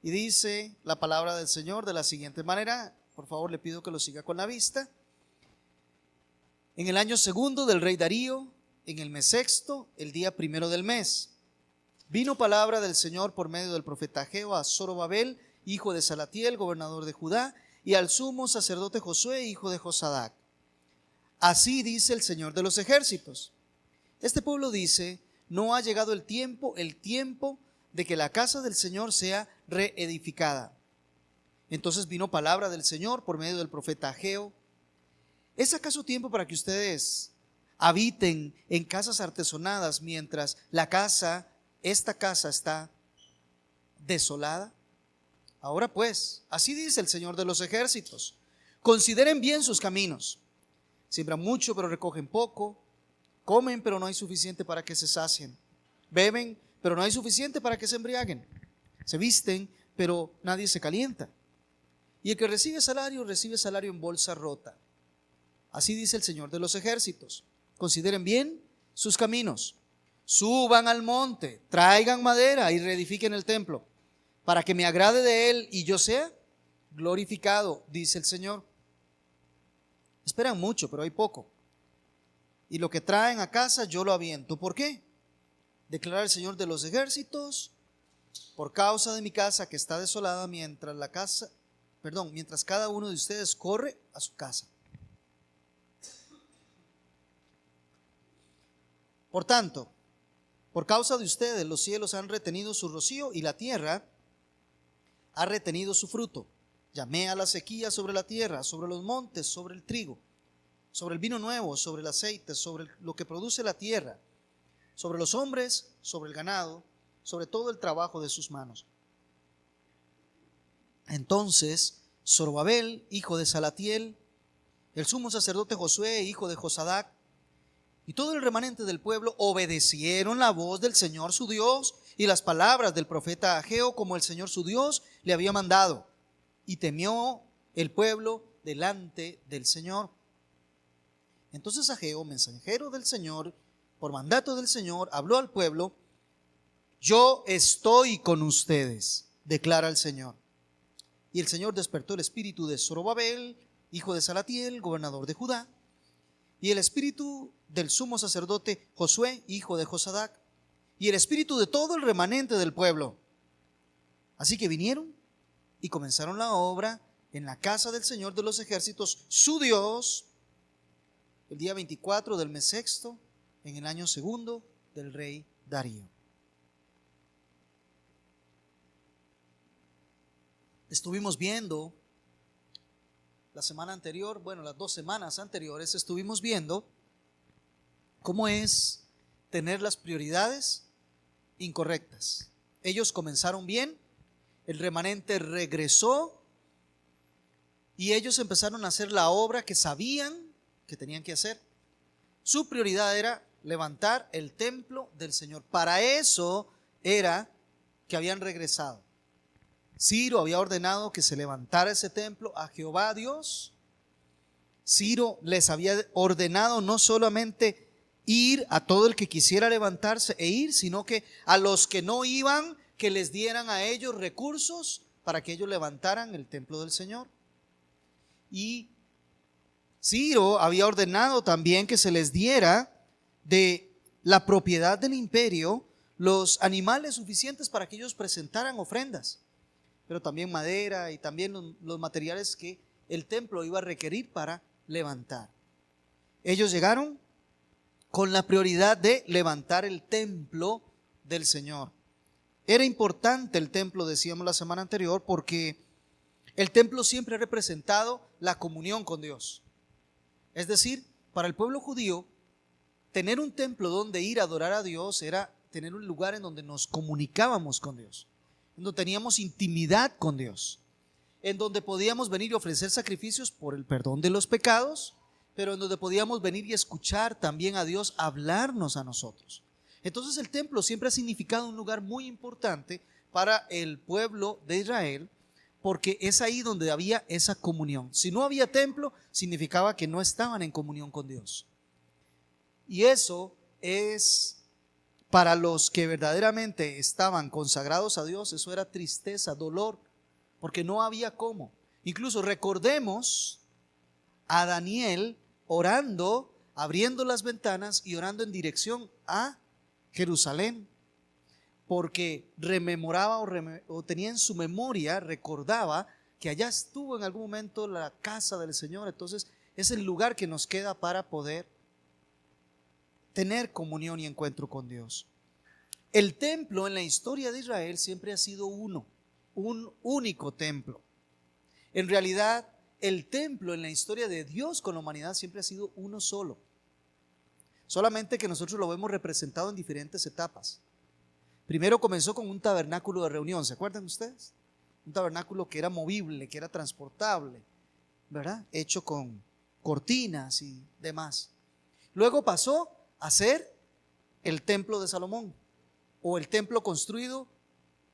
Y dice la palabra del Señor de la siguiente manera, por favor le pido que lo siga con la vista. En el año segundo del rey Darío, en el mes sexto, el día primero del mes, vino palabra del Señor por medio del profeta Ageo a Zorobabel, hijo de Salatiel, gobernador de Judá, y al sumo sacerdote Josué, hijo de Josadac. Así dice el Señor de los ejércitos. Este pueblo dice: no ha llegado el tiempo de que la casa del Señor sea reedificada. Entonces vino palabra del Señor por medio del profeta Ageo: ¿es acaso tiempo para que ustedes habiten en casas artesonadas mientras esta casa está desolada? Ahora pues, así dice el Señor de los ejércitos: consideren bien sus caminos. Siembran mucho, pero recogen poco. Comen, pero no hay suficiente para que se sacien. Beben, pero no hay suficiente para que se embriaguen. Se visten, pero nadie se calienta. Y el que recibe salario en bolsa rota. Así dice el Señor de los ejércitos: consideren bien sus caminos. Suban al monte, traigan madera y reedifiquen el templo, para que me agrade de él y yo sea glorificado, dice el Señor. Esperan mucho, pero hay poco. Y lo que traen a casa yo lo aviento. ¿Por qué? Declara el Señor de los ejércitos: por causa de mi casa que está desolada, mientras cada uno de ustedes corre a su casa. Por tanto, por causa de ustedes los cielos han retenido su rocío y la tierra ha retenido su fruto. Llamé a la sequía sobre la tierra, sobre los montes, sobre el trigo, sobre el vino nuevo, sobre el aceite, sobre lo que produce la tierra, sobre los hombres, sobre el ganado, sobre todo el trabajo de sus manos. Entonces Zorobabel, hijo de Salatiel, el sumo sacerdote Josué, hijo de Josadac, y todo el remanente del pueblo obedecieron la voz del Señor su Dios y las palabras del profeta Ageo, como el Señor su Dios le había mandado. Y temió el pueblo delante del Señor. Entonces Ageo, mensajero del Señor, por mandato del Señor, habló al pueblo: yo estoy con ustedes, declara el Señor. Y el Señor despertó el espíritu de Zorobabel, hijo de Salatiel, gobernador de Judá, y el espíritu del sumo sacerdote Josué, hijo de Josadac, y el espíritu de todo el remanente del pueblo. Así que vinieron y comenzaron la obra en la casa del Señor de los ejércitos, su Dios, el día 24 del mes sexto, en el año segundo del rey Darío. Estuvimos viendo la semana anterior, las 2 semanas anteriores, estuvimos viendo cómo es tener las prioridades incorrectas. Ellos comenzaron bien, el remanente regresó y ellos empezaron a hacer la obra que sabían que tenían que hacer. Su prioridad era levantar el templo del Señor. Para eso era que habían regresado. Ciro había ordenado que se levantara ese templo a Jehová Dios. Ciro les había ordenado no solamente ir a todo el que quisiera levantarse e ir, sino que a los que no iban, que les dieran a ellos recursos para que ellos levantaran el templo del Señor. Y Ciro había ordenado también que se les diera de la propiedad del imperio los animales suficientes para que ellos presentaran ofrendas, pero también madera y también los materiales que el templo iba a requerir para levantar. Ellos llegaron con la prioridad de levantar el templo del Señor. Era importante el templo, decíamos la semana anterior, porque el templo siempre ha representado la comunión con Dios. Es decir, para el pueblo judío, tener un templo donde ir a adorar a Dios era tener un lugar en donde nos comunicábamos con Dios, en donde teníamos intimidad con Dios, en donde podíamos venir y ofrecer sacrificios por el perdón de los pecados, pero en donde podíamos venir y escuchar también a Dios hablarnos a nosotros. Entonces el templo siempre ha significado un lugar muy importante para el pueblo de Israel, porque es ahí donde había esa comunión. Si no había templo, significaba que no estaban en comunión con Dios. Y eso es Para los que verdaderamente estaban consagrados a Dios, eso era tristeza, dolor, porque no había cómo. Incluso recordemos a Daniel orando, abriendo las ventanas y orando en dirección a Jerusalén, porque rememoraba o tenía en su memoria, recordaba que allá estuvo en algún momento la casa del Señor. Entonces es el lugar que nos queda para poder tener comunión y encuentro con Dios. El templo en la historia de Israel siempre ha sido uno, un único templo. En realidad, el templo en la historia de Dios con la humanidad siempre ha sido uno solo. Solamente que nosotros lo vemos representado en diferentes etapas. Primero comenzó con un tabernáculo de reunión, ¿se acuerdan ustedes? Un tabernáculo que era movible, que era transportable, ¿verdad? Hecho con cortinas y demás. Luego pasó a ser el templo de Salomón, o el templo construido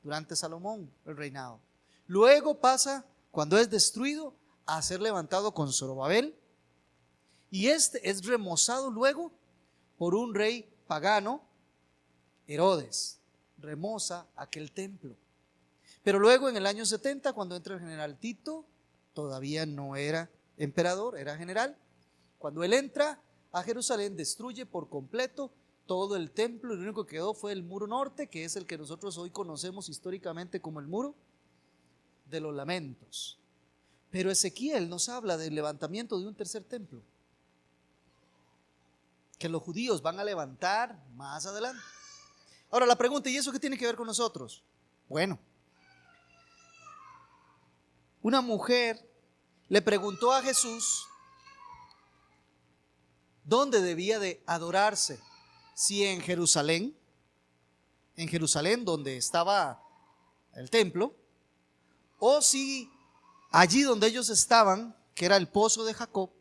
durante Salomón, el reinado. Luego pasa, cuando es destruido, a ser levantado con Zorobabel, y este es remozado luego por un rey pagano, Herodes. Remoza aquel templo. Pero luego en el año 70, cuando entra el general Tito, todavía no era emperador, era general. Cuando él entra a Jerusalén, destruye por completo todo el templo, y lo único que quedó fue el muro norte, que es el que nosotros hoy conocemos históricamente como el muro de los lamentos. Pero Ezequiel nos habla del levantamiento de un tercer templo, que los judíos van a levantar más adelante. Ahora la pregunta, ¿y eso qué tiene que ver con nosotros? Bueno, una mujer le preguntó a Jesús dónde debía de adorarse, si en Jerusalén donde estaba el templo, o si allí donde ellos estaban, que era el pozo de Jacob,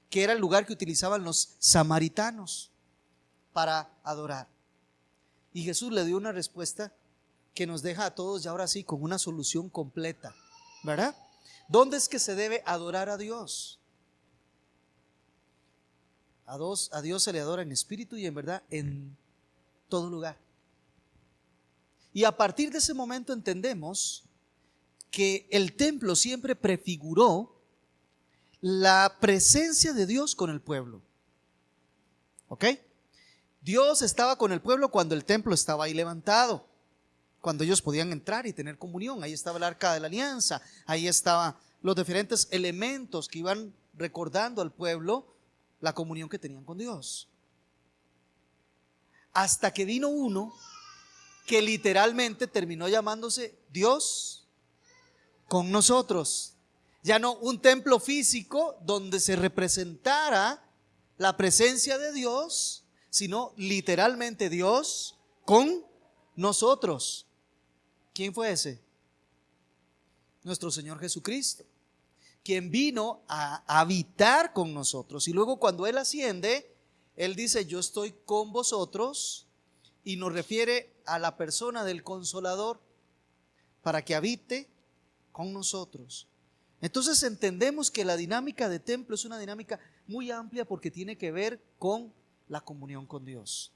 que era el lugar que utilizaban los samaritanos para adorar. Y Jesús le dio una respuesta que nos deja a todos ya ahora sí con una solución completa, ¿verdad? ¿Dónde es que se debe adorar a Dios? A Dios se le adora en espíritu y en verdad en todo lugar. Y a partir de ese momento entendemos que el templo siempre prefiguró la presencia de Dios con el pueblo. ¿Ok? Dios estaba con el pueblo cuando el templo estaba ahí levantado, cuando ellos podían entrar y tener comunión. Ahí estaba el arca de la alianza, ahí estaban los diferentes elementos que iban recordando al pueblo la comunión que tenían con Dios. Hasta que vino uno que literalmente terminó llamándose Dios con nosotros. Ya no un templo físico donde se representara la presencia de Dios, sino literalmente Dios con nosotros. ¿Quién fue ese? Nuestro Señor Jesucristo, quien vino a habitar con nosotros. Y luego cuando Él asciende, Él dice: yo estoy con vosotros, y nos refiere a la persona del Consolador para que habite con nosotros. Entonces entendemos que la dinámica de templo es una dinámica muy amplia porque tiene que ver con la comunión con Dios.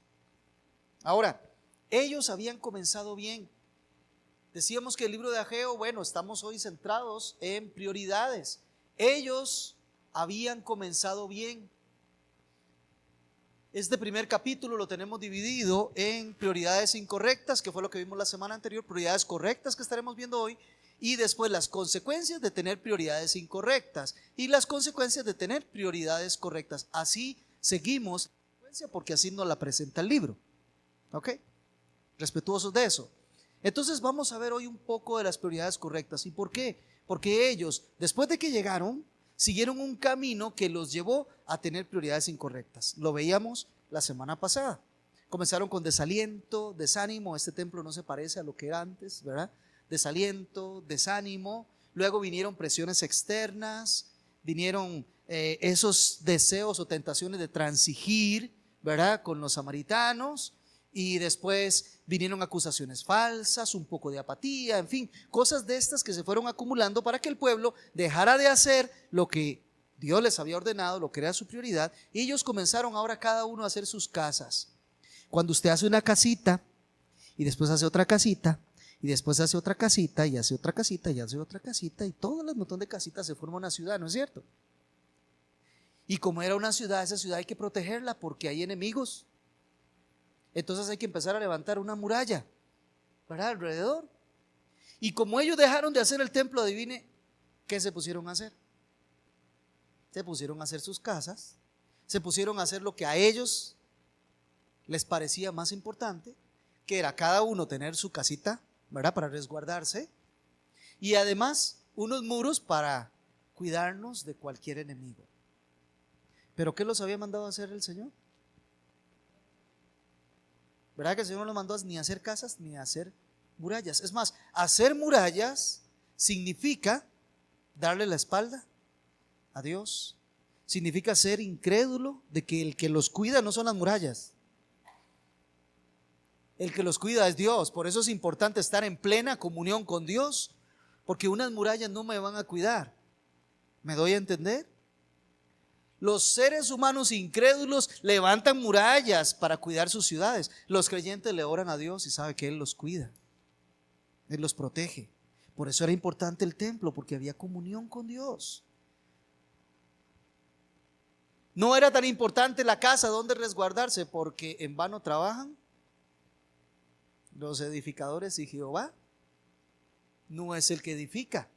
Ahora, ellos habían comenzado bien. Decíamos que el libro de Ageo, bueno, estamos hoy centrados en prioridades. Ellos habían comenzado bien. Este primer capítulo lo tenemos dividido en prioridades incorrectas, que fue lo que vimos la semana anterior, prioridades correctas que estaremos viendo hoy, y después las consecuencias de tener prioridades incorrectas y las consecuencias de tener prioridades correctas. Así seguimos, porque así nos la presenta el libro. ¿Ok? Respetuosos de eso. Entonces vamos a ver hoy un poco de las prioridades correctas. ¿Y por qué? Porque ellos, después de que llegaron, siguieron un camino que los llevó a tener prioridades incorrectas. Lo veíamos la semana pasada. Comenzaron con desaliento, desánimo. Este templo no se parece a lo que era antes, ¿verdad? Desaliento, desánimo. Luego vinieron presiones externas, vinieron esos deseos o tentaciones de transigir, ¿verdad?, con los samaritanos. Y después vinieron acusaciones falsas, un poco de apatía, en fin, cosas de estas que se fueron acumulando para que el pueblo dejara de hacer lo que Dios les había ordenado, lo que era su prioridad. Y ellos comenzaron ahora cada uno a hacer sus casas. cuando usted hace una casita y después hace otra casita y después hace otra casita y hace otra casita y hace otra casita y todo el montón de casitas se forma una ciudad, ¿no es cierto? Y como era una ciudad, esa ciudad hay que protegerla porque hay enemigos. Entonces hay que empezar a levantar una muralla, ¿verdad? Alrededor. Y como ellos dejaron de hacer el templo, adivine qué se pusieron a hacer. Se pusieron a hacer sus casas, se pusieron a hacer lo que a ellos les parecía más importante, que era cada uno tener su casita, ¿verdad? Para resguardarse, y además unos muros para cuidarnos de cualquier enemigo. ¿Pero qué los había mandado a hacer el Señor? ¿Verdad que el Señor no los mandó ni a hacer casas ni a hacer murallas? Es más, hacer murallas significa darle la espalda a Dios. Significa ser incrédulo de que el que los cuida no son las murallas. El que los cuida es Dios. Por eso es importante estar en plena comunión con Dios, porque unas murallas no me van a cuidar. ¿Me doy a entender? Los seres humanos incrédulos levantan murallas para cuidar sus ciudades. Los creyentes le oran a Dios y sabe que Él los cuida, Él los protege. Por eso era importante el templo, porque había comunión con Dios. No era tan importante la casa donde resguardarse, porque en vano trabajan los edificadores y Jehová no es el que edifica.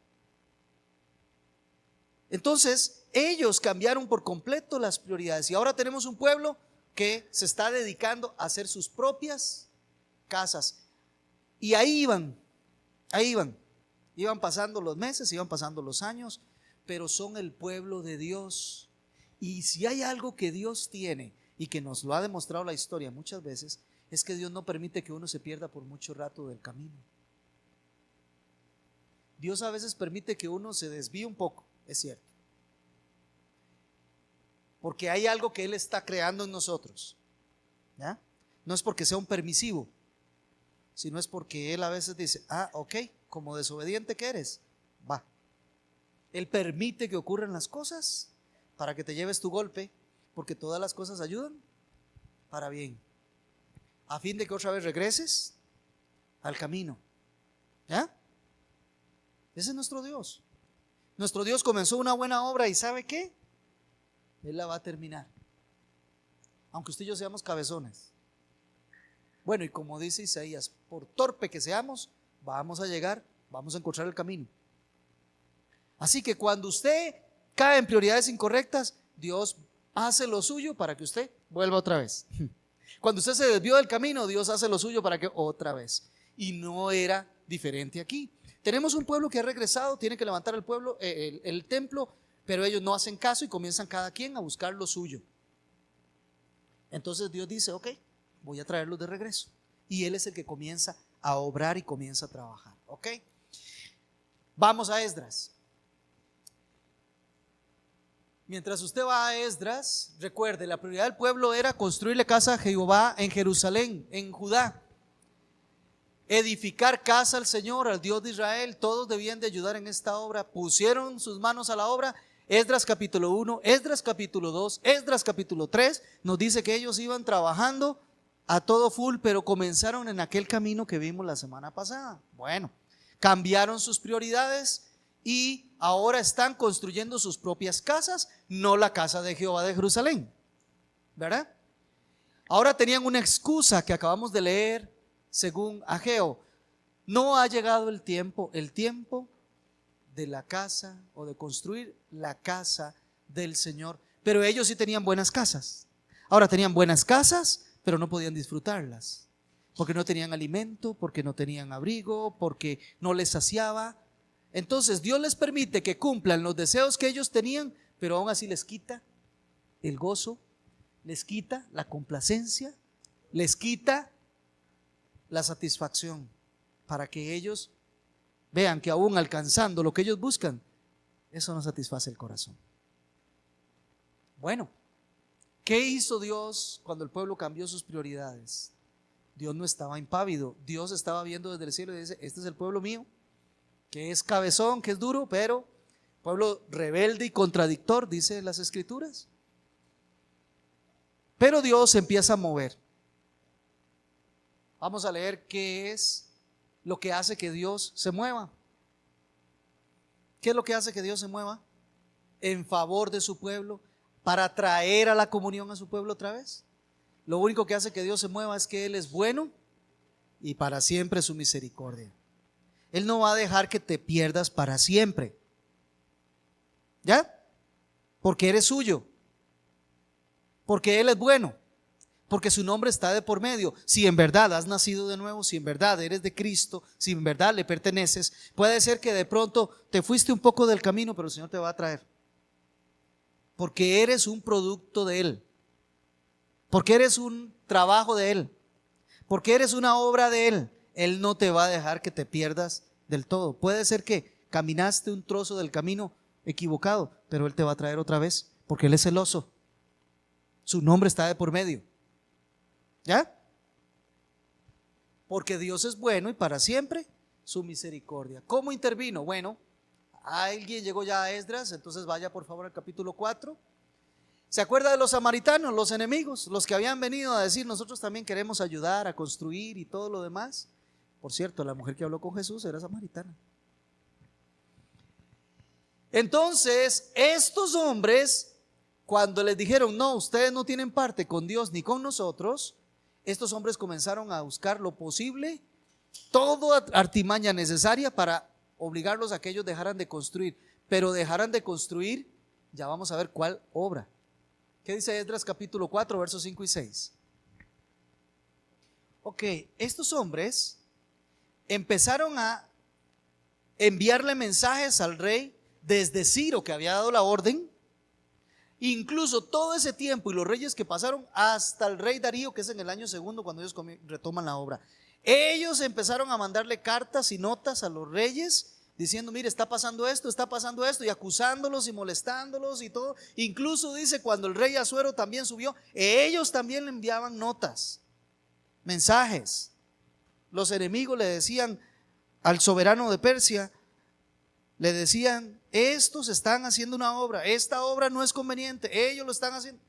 Entonces ellos cambiaron por completo las prioridades y ahora tenemos un pueblo que se está dedicando a hacer sus propias casas. Y ahí iban pasando los meses, iban pasando los años, pero son el pueblo de Dios. Y si hay algo que Dios tiene y que nos lo ha demostrado la historia muchas veces, es que Dios no permite que uno se pierda por mucho rato del camino. Dios a veces permite que uno se desvíe un poco, es cierto, porque hay algo que Él está creando en nosotros, ¿ya? No es porque sea un permisivo, sino es porque Él a veces dice, ok, como desobediente que eres, va. Él permite que ocurran las cosas para que te lleves tu golpe, porque todas las cosas ayudan para bien, a fin de que otra vez regreses al camino, ¿ya? Ese es nuestro Dios. Nuestro Dios comenzó una buena obra y ¿sabe qué? Él la va a terminar, aunque usted y yo seamos cabezones. Bueno, y como dice Isaías, por torpe que seamos, vamos a llegar, vamos a encontrar el camino. Así que cuando usted cae en prioridades incorrectas, Dios hace lo suyo para que usted vuelva otra vez. Cuando usted se desvió del camino, Dios hace lo suyo para que otra vez. Y no era diferente aquí. Tenemos un pueblo que ha regresado, tiene que levantar el pueblo, el templo, pero ellos no hacen caso y comienzan cada quien a buscar lo suyo. Entonces Dios dice, ok, voy a traerlos de regreso. Y Él es el que comienza a obrar y comienza a trabajar. Ok, vamos a Esdras. Mientras usted va a Esdras, recuerde, la prioridad del pueblo era construirle casa a Jehová en Jerusalén, en Judá. Edificar casa al Señor, al Dios de Israel. Todos debían de ayudar en esta obra. Pusieron sus manos a la obra. Esdras capítulo 1, Esdras capítulo 2, Esdras capítulo 3 nos dice que ellos iban trabajando a todo full, pero comenzaron en aquel camino que vimos la semana pasada. Bueno, cambiaron sus prioridades y ahora están construyendo sus propias casas, no la casa de Jehová de Jerusalén, ¿verdad? Ahora tenían una excusa que acabamos de leer según Ageo. No ha llegado el tiempo de la casa o de construir la casa del Señor. Pero ellos sí tenían buenas casas. Ahora tenían buenas casas, pero no podían disfrutarlas, porque no tenían alimento, porque no tenían abrigo, porque no les saciaba. Entonces Dios les permite que cumplan los deseos que ellos tenían, pero aún así les quita el gozo, les quita la complacencia, les quita la satisfacción, para que ellos vean que aún alcanzando lo que ellos buscan, eso no satisface el corazón. Bueno, ¿qué hizo Dios cuando el pueblo cambió sus prioridades? Dios no estaba impávido. Dios estaba viendo desde el cielo y dice, este es el pueblo mío, que es cabezón, que es duro, pero pueblo rebelde y contradictor, dice las escrituras. Pero Dios empieza a mover. Vamos a leer qué es lo que hace que Dios se mueva. ¿Qué es lo que hace que Dios se mueva en favor de su pueblo, para traer a la comunión a su pueblo otra vez? Lo único que hace que Dios se mueva es que Él es bueno y para siempre su misericordia. Él no va a dejar que te pierdas para siempre. ¿Ya? Porque eres suyo. Porque Él es bueno. Porque su nombre está de por medio. Si en verdad has nacido de nuevo, si en verdad eres de Cristo, si en verdad le perteneces, puede ser que de pronto te fuiste un poco del camino, pero el Señor te va a traer. Porque eres un producto de Él. Porque eres un trabajo de Él. Porque eres una obra de Él. Él no te va a dejar que te pierdas del todo. Puede ser que caminaste un trozo del camino equivocado, pero Él te va a traer otra vez, porque Él es celoso. Su nombre está de por medio. ¿Ya? Porque Dios es bueno y para siempre su misericordia. ¿Cómo intervino? Bueno, alguien llegó ya a Esdras, entonces vaya por favor al capítulo 4. ¿Se acuerda de los samaritanos, los enemigos, los que habían venido a decir nosotros también queremos ayudar a construir y todo lo demás? Por cierto, la mujer que habló con Jesús era samaritana. Entonces, estos hombres, cuando les dijeron, no, ustedes no tienen parte con Dios ni con nosotros, estos hombres comenzaron a buscar lo posible, toda artimaña necesaria para obligarlos a que ellos dejaran de construir. Pero dejaran de construir, ya vamos a ver cuál obra. ¿Qué dice Esdras capítulo 4, versos 5 y 6? Ok, estos hombres empezaron a enviarle mensajes al rey desde Ciro, que había dado la orden. Incluso todo ese tiempo y los reyes que pasaron hasta el rey Darío, que es en el año segundo cuando ellos retoman la obra, ellos empezaron a mandarle cartas y notas a los reyes diciendo, mire, está pasando esto, y acusándolos y molestándolos y todo. Incluso dice, cuando el rey Asuero también subió, ellos también le enviaban notas, mensajes. Los enemigos le decían al soberano de Persia, le decían, estos están haciendo una obra, esta obra no es conveniente, ellos lo están haciendo,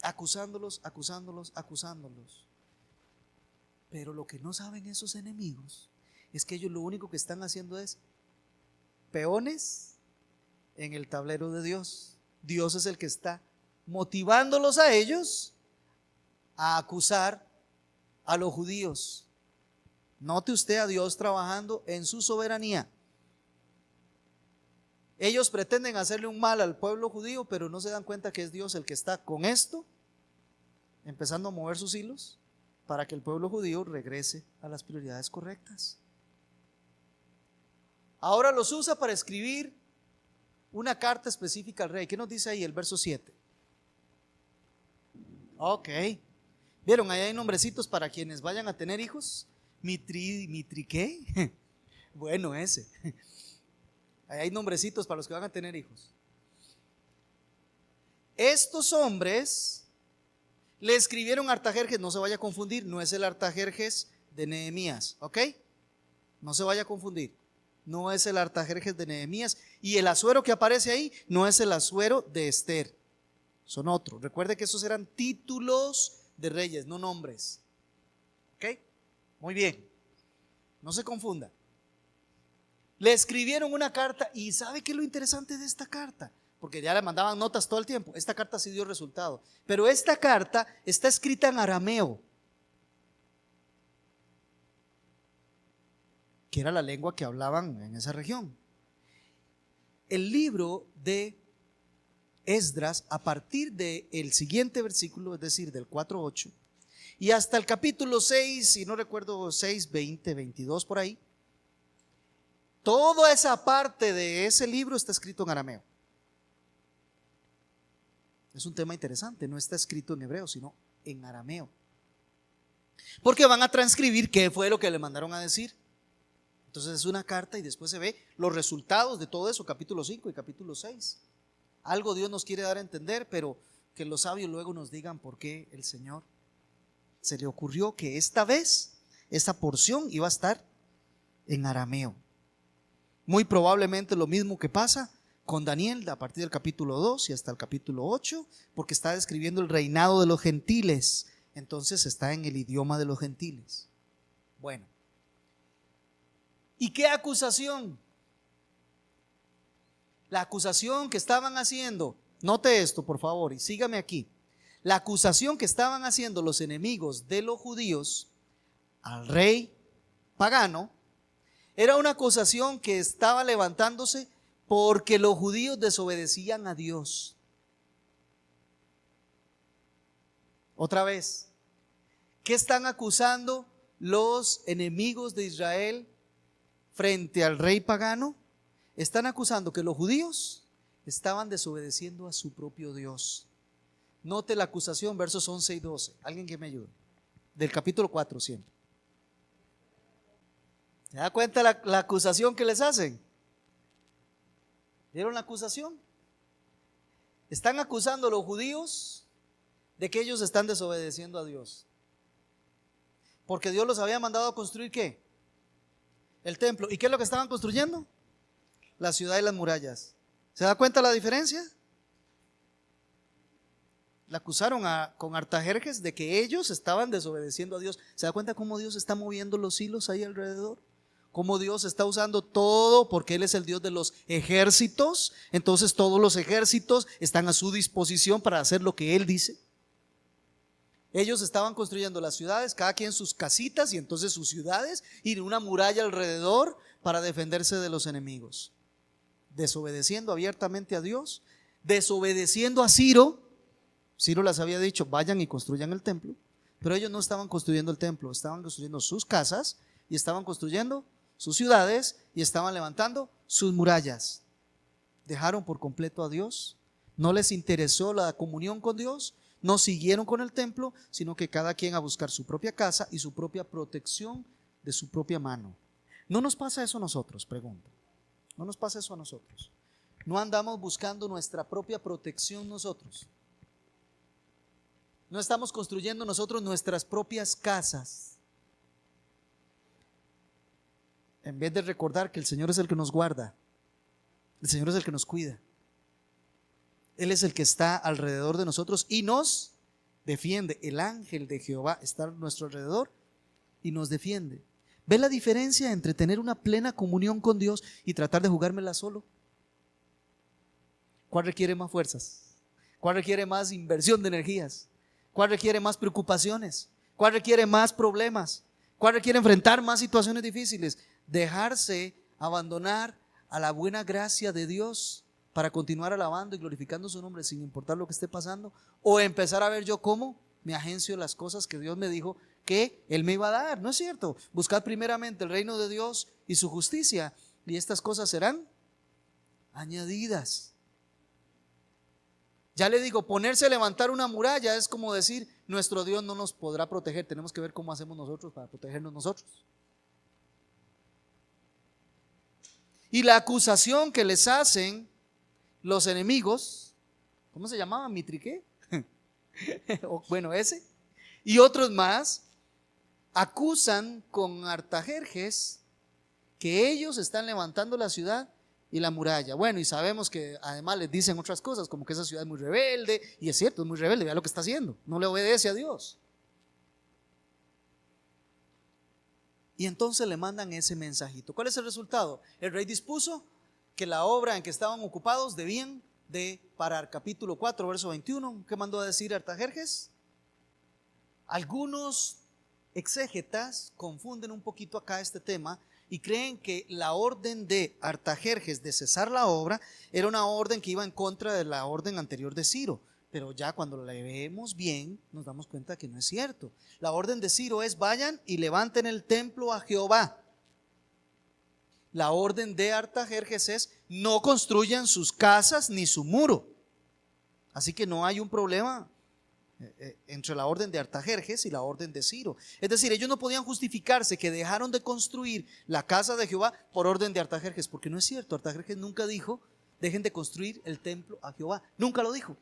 acusándolos. Pero lo que no saben esos enemigos es que ellos lo único que están haciendo es peones en el tablero de Dios. Dios es el que está motivándolos a ellos a acusar a los judíos. Note usted a Dios trabajando en su soberanía. Ellos pretenden hacerle un mal al pueblo judío, pero no se dan cuenta que es Dios el que está con esto, empezando a mover sus hilos para que el pueblo judío regrese a las prioridades correctas. Ahora los usa para escribir una carta específica al rey. ¿Qué nos dice ahí el verso 7? Ok. ¿Vieron? Ahí hay nombrecitos para quienes vayan a tener hijos. ¿Mitri qué? Bueno, ese. Ahí hay nombrecitos para los que van a tener hijos. Estos hombres le escribieron a Artajerjes, no se vaya a confundir, no es el Artajerjes de Nehemías, ¿ok? No se vaya a confundir, no es el Artajerjes de Nehemías, y el Asuero que aparece ahí no es el Asuero de Esther, son otros. Recuerde que esos eran títulos de reyes, no nombres, ¿ok? Muy bien, no se confunda. Le escribieron una carta y ¿sabe qué es lo interesante de esta carta? Porque ya le mandaban notas todo el tiempo. Esta carta sí dio resultado. Pero esta carta está escrita en arameo, que era la lengua que hablaban en esa región. El libro de Esdras, a partir del siguiente versículo, es decir, del 4:8, y hasta el capítulo 6, si no recuerdo, 6, 20, 22 por ahí, toda esa parte de ese libro está escrito en arameo. Es un tema interesante, no está escrito en hebreo, sino en arameo. Porque van a transcribir qué fue lo que le mandaron a decir. Entonces es una carta y después se ve los resultados de todo eso, capítulo 5 y capítulo 6. Algo Dios nos quiere dar a entender, pero que los sabios luego nos digan por qué el Señor se le ocurrió que esta vez esta porción iba a estar en arameo. Muy probablemente lo mismo que pasa con Daniel a partir del capítulo 2 y hasta el capítulo 8, porque está describiendo el reinado de los gentiles, entonces está en el idioma de los gentiles. Bueno, ¿y qué acusación? La acusación que estaban haciendo, note esto por favor y sígame aquí. La acusación que estaban haciendo los enemigos de los judíos al rey pagano era una acusación que estaba levantándose porque los judíos desobedecían a Dios. Otra vez, ¿qué están acusando los enemigos de Israel frente al rey pagano? Están acusando que los judíos estaban desobedeciendo a su propio Dios. Note la acusación, versos 11 y 12. Alguien que me ayude. Del capítulo 4 siempre. ¿Se da cuenta la acusación que les hacen? ¿Vieron la acusación? Están acusando a los judíos de que ellos están desobedeciendo a Dios. Porque Dios los había mandado a construir ¿qué? El templo. ¿Y qué es lo que estaban construyendo? La ciudad y las murallas. ¿Se da cuenta la diferencia? La acusaron con Artajerjes de que ellos estaban desobedeciendo a Dios. ¿Se da cuenta cómo Dios está moviendo los hilos ahí alrededor? Cómo Dios está usando todo porque Él es el Dios de los ejércitos. Entonces todos los ejércitos están a su disposición para hacer lo que Él dice. Ellos estaban construyendo las ciudades, cada quien sus casitas y entonces sus ciudades y una muralla alrededor para defenderse de los enemigos. Desobedeciendo abiertamente a Dios, desobedeciendo a Ciro. Ciro les había dicho vayan y construyan el templo, pero ellos no estaban construyendo el templo, estaban construyendo sus casas y estaban construyendo sus ciudades y estaban levantando sus murallas. Dejaron por completo a Dios, no les interesó la comunión con Dios, no siguieron con el templo, sino que cada quien a buscar su propia casa y su propia protección de su propia mano. ¿No nos pasa eso a nosotros? Pregunto. ¿No nos pasa eso a nosotros? ¿No andamos buscando nuestra propia protección nosotros? ¿No estamos construyendo nosotros nuestras propias casas? En vez de recordar que el Señor es el que nos guarda, el Señor es el que nos cuida. Él es el que está alrededor de nosotros y nos defiende. El ángel de Jehová está a nuestro alrededor y nos defiende. ¿Ve la diferencia entre tener una plena comunión con Dios y tratar de jugármela solo? ¿Cuál requiere más fuerzas? ¿Cuál requiere más inversión de energías? ¿Cuál requiere más preocupaciones? ¿Cuál requiere más problemas? ¿Cuál requiere enfrentar más situaciones difíciles? Dejarse abandonar a la buena gracia de Dios para continuar alabando y glorificando su nombre sin importar lo que esté pasando, o empezar a ver yo cómo me agencio las cosas que Dios me dijo que Él me iba a dar. No es cierto. Buscad primeramente el reino de Dios y su justicia, y estas cosas serán añadidas. Ya le digo, ponerse a levantar una muralla es como decir, nuestro Dios no nos podrá proteger, tenemos que ver cómo hacemos nosotros para protegernos nosotros. Y la acusación que les hacen los enemigos, ¿cómo se llamaban? ¿Mitriqué? Bueno, ese y otros más acusan con Artajerjes que ellos están levantando la ciudad y la muralla. Bueno, y sabemos que además les dicen otras cosas, como que esa ciudad es muy rebelde, y es cierto, es muy rebelde, vea lo que está haciendo, no le obedece a Dios. Y entonces le mandan ese mensajito. ¿Cuál es el resultado? El rey dispuso que la obra en que estaban ocupados debían de parar. Capítulo 4, verso 21. ¿Qué mandó a decir Artajerjes? Algunos exégetas confunden un poquito acá este tema y creen que la orden de Artajerjes de cesar la obra era una orden que iba en contra de la orden anterior de Ciro. Pero ya cuando la vemos bien nos damos cuenta que no es cierto. La orden de Ciro es vayan y levanten el templo a Jehová. La orden de Artajerjes es no construyan sus casas ni su muro. Así que no hay un problema entre la orden de Artajerjes y la orden de Ciro. Es decir, ellos no podían justificarse que dejaron de construir la casa de Jehová por orden de Artajerjes, porque no es cierto. Artajerjes nunca dijo dejen de construir el templo a Jehová, nunca lo dijo.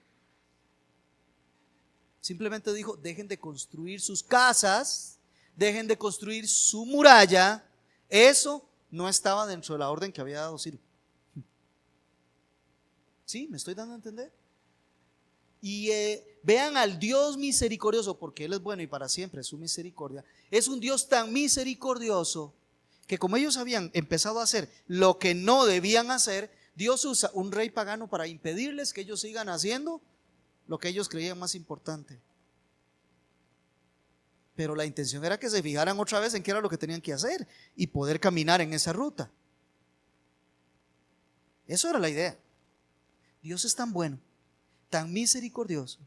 Simplemente dijo dejen de construir sus casas, dejen de construir su muralla. Eso no estaba dentro de la orden que había dado Ciro. ¿Sí? ¿Me estoy dando a entender? Y vean al Dios misericordioso, porque Él es bueno y para siempre es su misericordia. Es un Dios tan misericordioso que como ellos habían empezado a hacer lo que no debían hacer, Dios usa un rey pagano para impedirles que ellos sigan haciendo lo que ellos creían más importante. Pero la intención era que se fijaran otra vez en qué era lo que tenían que hacer y poder caminar en esa ruta. Eso era la idea. Dios es tan bueno, tan misericordioso,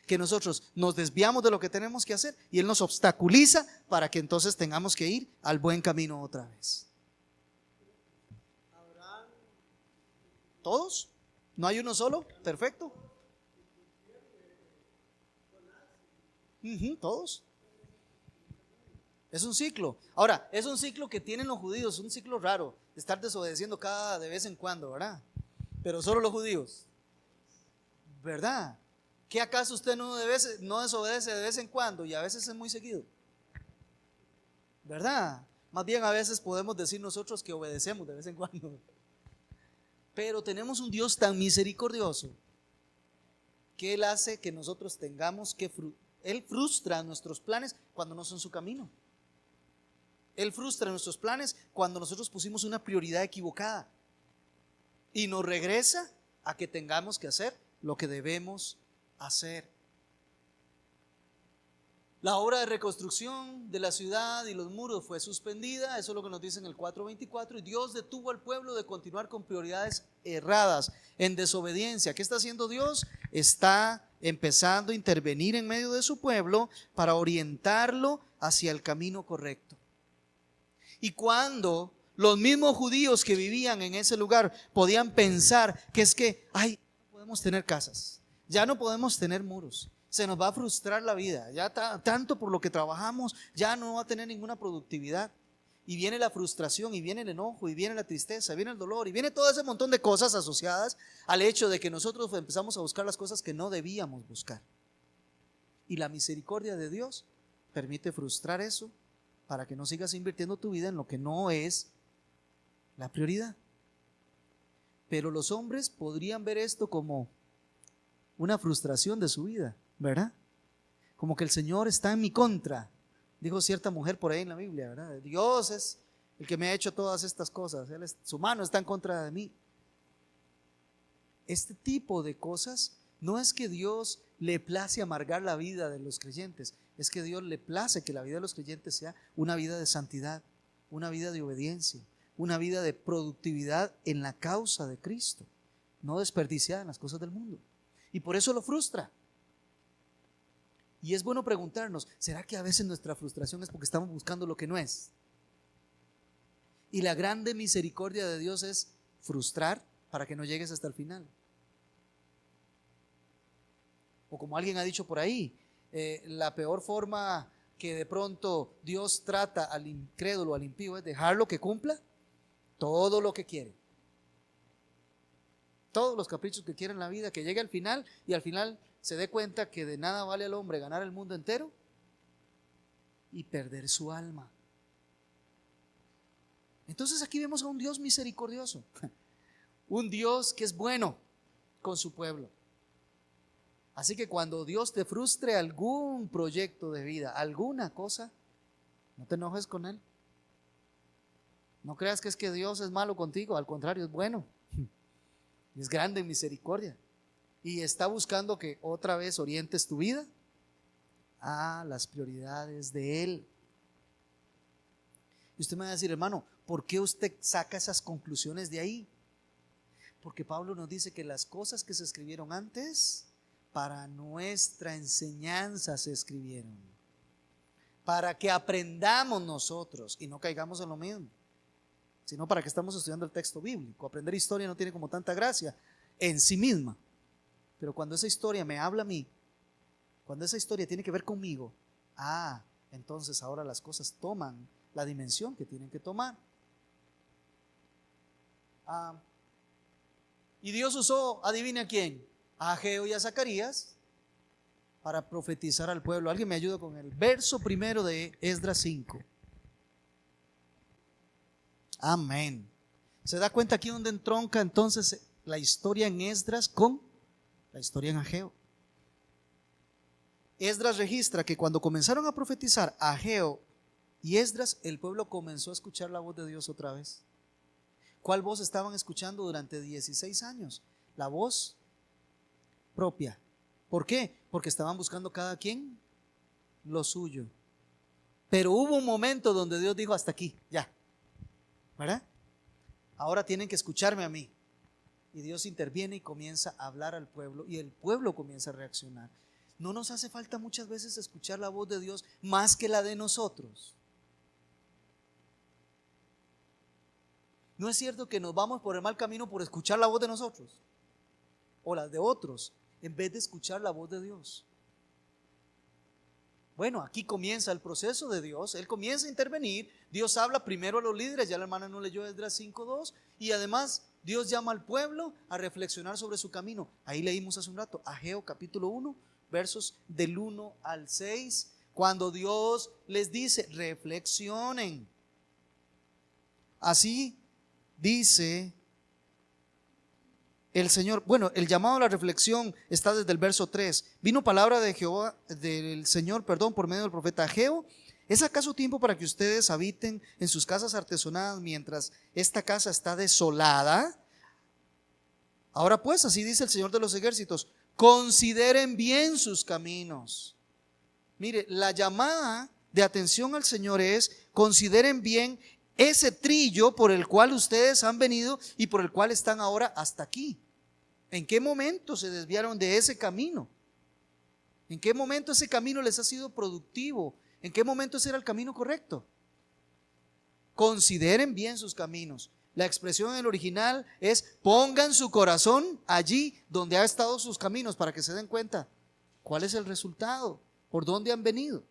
que nosotros nos desviamos de lo que tenemos que hacer y Él nos obstaculiza para que entonces tengamos que ir al buen camino otra vez. ¿Todos? ¿No hay uno solo? Perfecto. Todos. Es un ciclo. Ahora, es un ciclo que tienen los judíos, un ciclo raro, de estar desobedeciendo cada de vez en cuando, ¿verdad? Pero solo los judíos, ¿verdad? ¿Qué acaso usted no desobedece de vez en cuando y a veces es muy seguido? ¿Verdad? Más bien a veces podemos decir nosotros que obedecemos de vez en cuando. Pero tenemos un Dios tan misericordioso que Él hace que nosotros tengamos que, Él frustra nuestros planes cuando no son su camino. Él frustra nuestros planes cuando nosotros pusimos una prioridad equivocada y nos regresa a que tengamos que hacer lo que debemos hacer. La obra de reconstrucción de la ciudad y los muros fue suspendida, eso es lo que nos dice en el 4:24, y Dios detuvo al pueblo de continuar con prioridades erradas, en desobediencia. ¿Qué está haciendo Dios? Está empezando a intervenir en medio de su pueblo para orientarlo hacia el camino correcto. Y cuando los mismos judíos que vivían en ese lugar podían pensar que es que, ay, no podemos tener casas, ya no podemos tener muros, se nos va a frustrar la vida, ya tanto por lo que trabajamos, ya no va a tener ninguna productividad. Y viene la frustración, y viene el enojo, y viene la tristeza, viene el dolor, y viene todo ese montón de cosas asociadas al hecho de que nosotros empezamos a buscar las cosas que no debíamos buscar. Y la misericordia de Dios permite frustrar eso para que no sigas invirtiendo tu vida en lo que no es la prioridad. Pero los hombres podrían ver esto como una frustración de su vida, ¿verdad? Como que el Señor está en mi contra, dijo cierta mujer por ahí en la Biblia, ¿verdad? Dios es el que me ha hecho todas estas cosas, su mano está en contra de mí. Este tipo de cosas no es que Dios le place amargar la vida de los creyentes, es que Dios le place que la vida de los creyentes sea una vida de santidad, una vida de obediencia, una vida de productividad en la causa de Cristo, no desperdiciada en las cosas del mundo. Y por eso lo frustra. Y es bueno preguntarnos, ¿será que a veces nuestra frustración es porque estamos buscando lo que no es? Y la grande misericordia de Dios es frustrar para que no llegues hasta el final. O como alguien ha dicho por ahí, la peor forma que de pronto Dios trata al incrédulo, al impío, es dejarlo que cumpla todo lo que quiere. Todos los caprichos que quiere en la vida, que llegue al final y al final se dé cuenta que de nada vale al hombre ganar el mundo entero y perder su alma. Entonces aquí vemos a un Dios misericordioso, un Dios que es bueno con su pueblo. Así que cuando Dios te frustre algún proyecto de vida, alguna cosa, no te enojes con Él. No creas que es que Dios es malo contigo, al contrario, es bueno. Es grande en misericordia y está buscando que otra vez orientes tu vida a las prioridades de Él. Y usted me va a decir, hermano, ¿por qué usted saca esas conclusiones de ahí? Porque Pablo nos dice que las cosas que se escribieron antes para nuestra enseñanza se escribieron, para que aprendamos nosotros y no caigamos en lo mismo, sino para que estamos estudiando el texto bíblico. Aprender historia no tiene como tanta gracia en sí misma, pero cuando esa historia me habla a mí, cuando esa historia tiene que ver conmigo, entonces ahora las cosas toman la dimensión que tienen que tomar. Y Dios usó, adivina quién, a Ageo y a Zacarías para profetizar al pueblo. Alguien me ayuda con el verso primero de Esdras 5. Amén. ¿Se da cuenta aquí donde entronca entonces la historia en Esdras con la historia en Ageo? Esdras registra que cuando comenzaron a profetizar Ageo y Esdras, el pueblo comenzó a escuchar la voz de Dios otra vez. ¿Cuál voz estaban escuchando durante 16 años? La voz propia. ¿Por qué? Porque estaban buscando cada quien lo suyo. Pero hubo un momento donde Dios dijo: hasta aquí, ya, ¿verdad? Ahora tienen que escucharme a mí. Y Dios interviene y comienza a hablar al pueblo, y el pueblo comienza a reaccionar. ¿No nos hace falta muchas veces escuchar la voz de Dios más que la de nosotros? ¿No es cierto que nos vamos por el mal camino por escuchar la voz de nosotros o las de otros, en vez de escuchar la voz de Dios? Bueno, aquí comienza el proceso de Dios. Él comienza a intervenir. Dios habla primero a los líderes. Ya la hermana no leyó Esdras 5:2. Y además Dios llama al pueblo a reflexionar sobre su camino. Ahí leímos hace un rato Ageo capítulo 1, versos del 1 al 6, cuando Dios les dice: reflexionen. Así dice el Señor. Bueno, el llamado a la reflexión está desde el verso 3. Vino palabra de Jehová, del Señor, por medio del profeta Ageo. ¿Es acaso tiempo para que ustedes habiten en sus casas artesonadas mientras esta casa está desolada? Ahora pues, así dice el Señor de los ejércitos: consideren bien sus caminos. Mire, la llamada de atención al Señor es: consideren bien ese trillo por el cual ustedes han venido y por el cual están ahora hasta aquí. ¿En qué momento se desviaron de ese camino? ¿En qué momento ese camino les ha sido productivo? ¿En qué momento ese era el camino correcto? Consideren bien sus caminos. La expresión en el original es: pongan su corazón allí donde ha estado sus caminos, para que se den cuenta cuál es el resultado, por dónde han venido.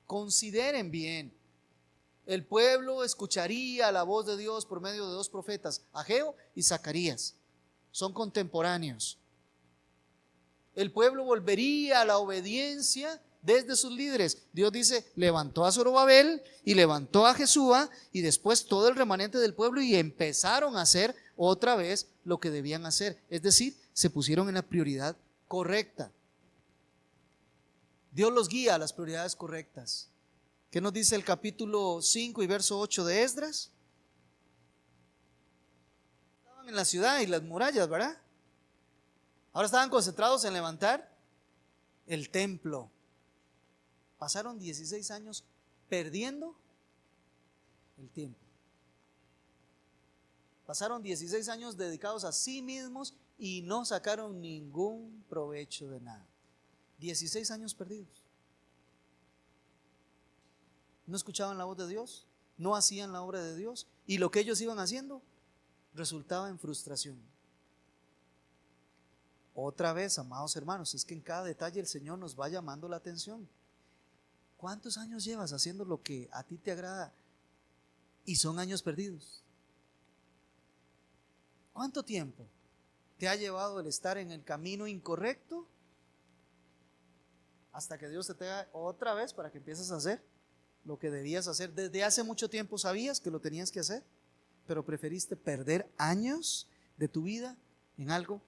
Consideren bien. El pueblo escucharía la voz de Dios por medio de dos profetas, Ageo y Zacarías. Son contemporáneos. El pueblo volvería a la obediencia desde sus líderes. Dios dice: levantó a Zorobabel y levantó a Jesúa, y después todo el remanente del pueblo, y empezaron a hacer otra vez lo que debían hacer. Es decir, se pusieron en la prioridad correcta. Dios los guía a las prioridades correctas. ¿Qué nos dice el capítulo 5 y verso 8 de Esdras? Estaban en la ciudad y las murallas, ¿verdad? Ahora estaban concentrados en levantar el templo. Pasaron 16 años perdiendo el tiempo. Pasaron 16 años dedicados a sí mismos y no sacaron ningún provecho de nada. 16 años perdidos. No escuchaban la voz de Dios, no hacían la obra de Dios, y lo que ellos iban haciendo resultaba en frustración. Otra vez, amados hermanos, es que en cada detalle el Señor nos va llamando la atención. ¿Cuántos años llevas haciendo lo que a ti te agrada y son años perdidos? ¿Cuánto tiempo te ha llevado el estar en el camino incorrecto hasta que Dios te tenga otra vez para que empieces a hacer lo que debías hacer? Desde hace mucho tiempo sabías que lo tenías que hacer, pero preferiste perder años de tu vida en algo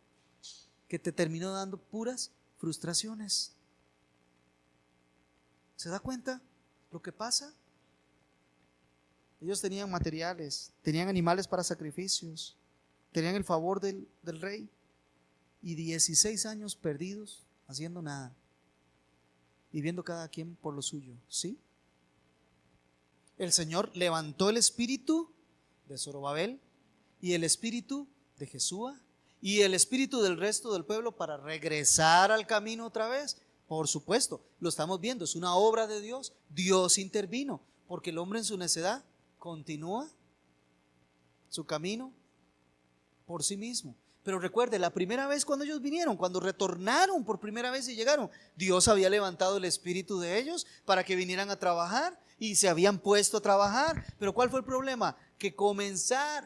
que te terminó dando puras frustraciones. ¿Se da cuenta lo que pasa? Ellos tenían materiales, tenían animales para sacrificios, tenían el favor del rey, y 16 años perdidos haciendo nada, viviendo cada quien por lo suyo. ¿Sí? El Señor levantó el espíritu de Zorobabel y el espíritu de Jesúa y el espíritu del resto del pueblo para regresar al camino otra vez. Por supuesto, lo estamos viendo, es una obra de Dios. Dios intervino, porque el hombre en su necedad continúa su camino por sí mismo. Pero recuerde, la primera vez cuando ellos vinieron, cuando retornaron por primera vez y llegaron, Dios había levantado el espíritu de ellos para que vinieran a trabajar, y se habían puesto a trabajar. Pero ¿cuál fue el problema? Que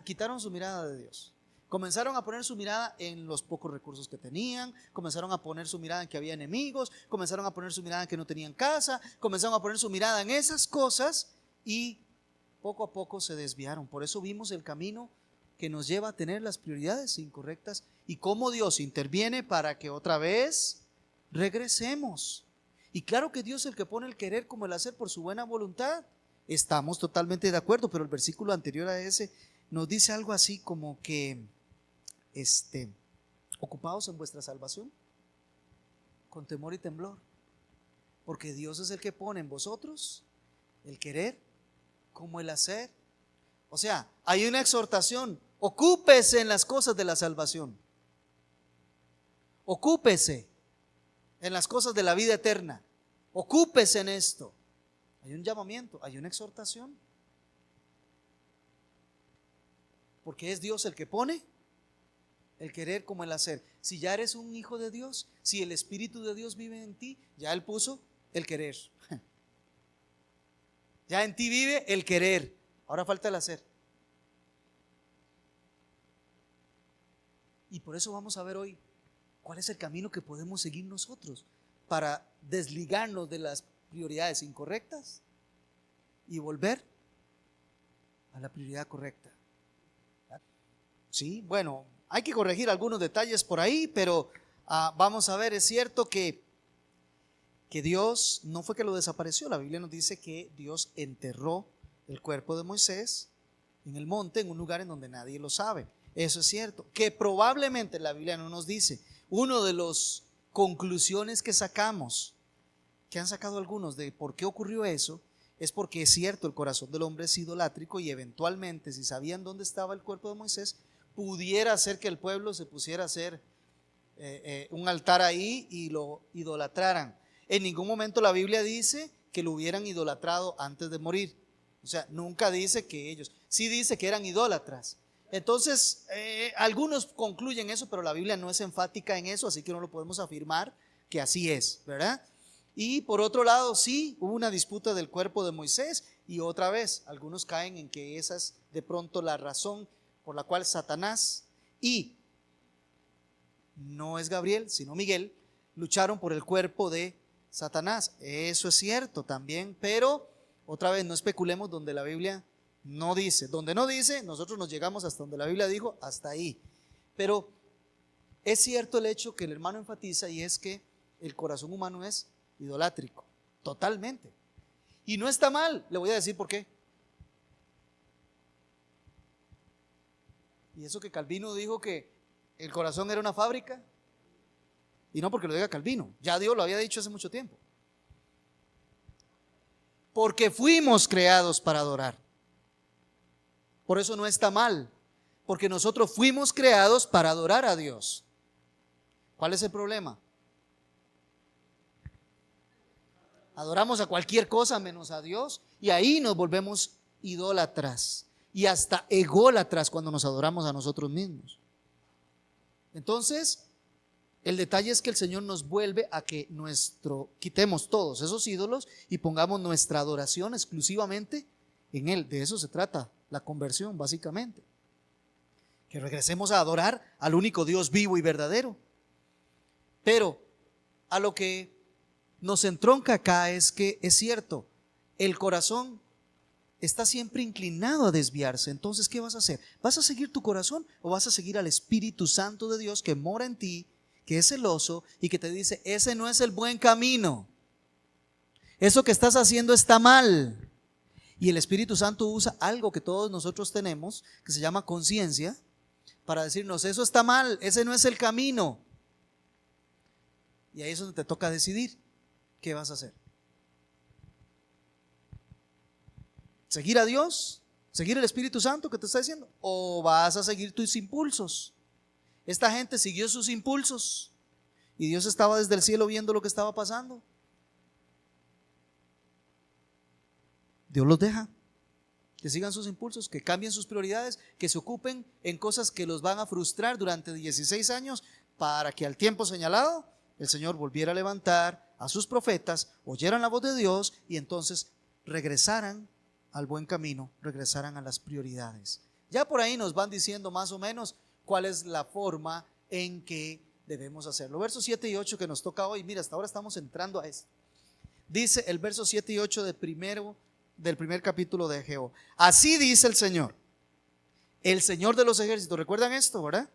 quitaron su mirada de Dios. Comenzaron a poner su mirada en los pocos recursos que tenían, comenzaron a poner su mirada en que había enemigos, comenzaron a poner su mirada en que no tenían casa, comenzaron a poner su mirada en esas cosas, y poco a poco se desviaron. Por eso vimos el camino que nos lleva a tener las prioridades incorrectas y cómo Dios interviene para que otra vez regresemos. Y claro que Dios es el que pone el querer como el hacer por su buena voluntad. Estamos totalmente de acuerdo, pero el versículo anterior a ese nos dice algo así como que ocupados en vuestra salvación con temor y temblor, porque Dios es el que pone en vosotros el querer como el hacer. O sea, hay una exhortación: ocúpese en las cosas de la salvación, ocúpese en las cosas de la vida eterna, ocúpese en esto. Hay un llamamiento, hay una exhortación, porque es Dios el que pone el querer como el hacer. Si ya eres un hijo de Dios, si el Espíritu de Dios vive en ti, ya Él puso el querer. Ya en ti vive el querer, ahora falta el hacer. Y por eso vamos a ver hoy cuál es el camino que podemos seguir nosotros para desligarnos de las prioridades incorrectas y volver a la prioridad correcta. Sí, bueno, hay que corregir algunos detalles por ahí, pero vamos a ver, es cierto que Dios no fue que lo desapareció. La Biblia nos dice que Dios enterró el cuerpo de Moisés en el monte, en un lugar en donde nadie lo sabe. Eso es cierto. Que probablemente la Biblia no nos dice. Uno de las conclusiones que sacamos, que han sacado algunos de por qué ocurrió eso, es porque es cierto, el corazón del hombre es idolátrico, y eventualmente, si sabían dónde estaba el cuerpo de Moisés, pudiera hacer que el pueblo se pusiera a hacer un altar ahí y lo idolatraran. En ningún momento la Biblia dice que lo hubieran idolatrado antes de morir. O sea, nunca dice que ellos, sí dice que eran idólatras. Entonces, algunos concluyen eso, pero la Biblia no es enfática en eso, así que no lo podemos afirmar que así es, ¿verdad? Y por otro lado, sí, hubo una disputa del cuerpo de Moisés, y otra vez, algunos caen en que esa es de pronto la razón por la cual Satanás y no es Gabriel, sino Miguel, lucharon por el cuerpo de Satanás. Eso es cierto también, pero otra vez no especulemos donde la Biblia no dice. Donde no dice, nosotros nos llegamos hasta donde la Biblia dijo, hasta ahí. Pero es cierto el hecho que el hermano enfatiza, y es que el corazón humano es idolátrico, totalmente. Y no está mal, le voy a decir por qué. Y eso que Calvino dijo que el corazón era una fábrica, y no porque lo diga Calvino, ya Dios lo había dicho hace mucho tiempo. Porque fuimos creados para adorar. Por eso no está mal, porque nosotros fuimos creados para adorar a Dios. ¿Cuál es el problema? Adoramos a cualquier cosa menos a Dios, y ahí nos volvemos idólatras y hasta ególatras cuando nos adoramos a nosotros mismos. Entonces, el detalle es que el Señor nos vuelve a que quitemos todos esos ídolos y pongamos nuestra adoración exclusivamente en Él. De eso se trata la conversión, básicamente. Que regresemos a adorar al único Dios vivo y verdadero. Pero a lo que nos entronca acá es que es cierto, el corazón está siempre inclinado a desviarse. Entonces, ¿qué vas a hacer? ¿Vas a seguir tu corazón o vas a seguir al Espíritu Santo de Dios que mora en ti, que es celoso y que te dice: ese no es el buen camino, eso que estás haciendo está mal? Y el Espíritu Santo usa algo que todos nosotros tenemos, que se llama conciencia, para decirnos: eso está mal, ese no es el camino. Y ahí es donde te toca decidir qué vas a hacer. ¿Seguir a Dios? ¿Seguir el Espíritu Santo que te está diciendo? ¿O vas a seguir tus impulsos? Esta gente siguió sus impulsos y Dios estaba desde el cielo viendo lo que estaba pasando. Dios los deja que sigan sus impulsos, que cambien sus prioridades, que se ocupen en cosas que los van a frustrar durante 16 años, para que al tiempo señalado el Señor volviera a levantar a sus profetas, oyeran la voz de Dios y entonces regresaran al buen camino, regresaran a las prioridades. Ya por ahí nos van diciendo más o menos cuál es la forma en que debemos hacerlo. Versos 7 y 8 que nos toca hoy. Mira, hasta ahora estamos entrando a esto. Dice el verso 7 y 8 del primer capítulo de Ageo: así dice el Señor, el Señor de los ejércitos. ¿Recuerdan esto, verdad?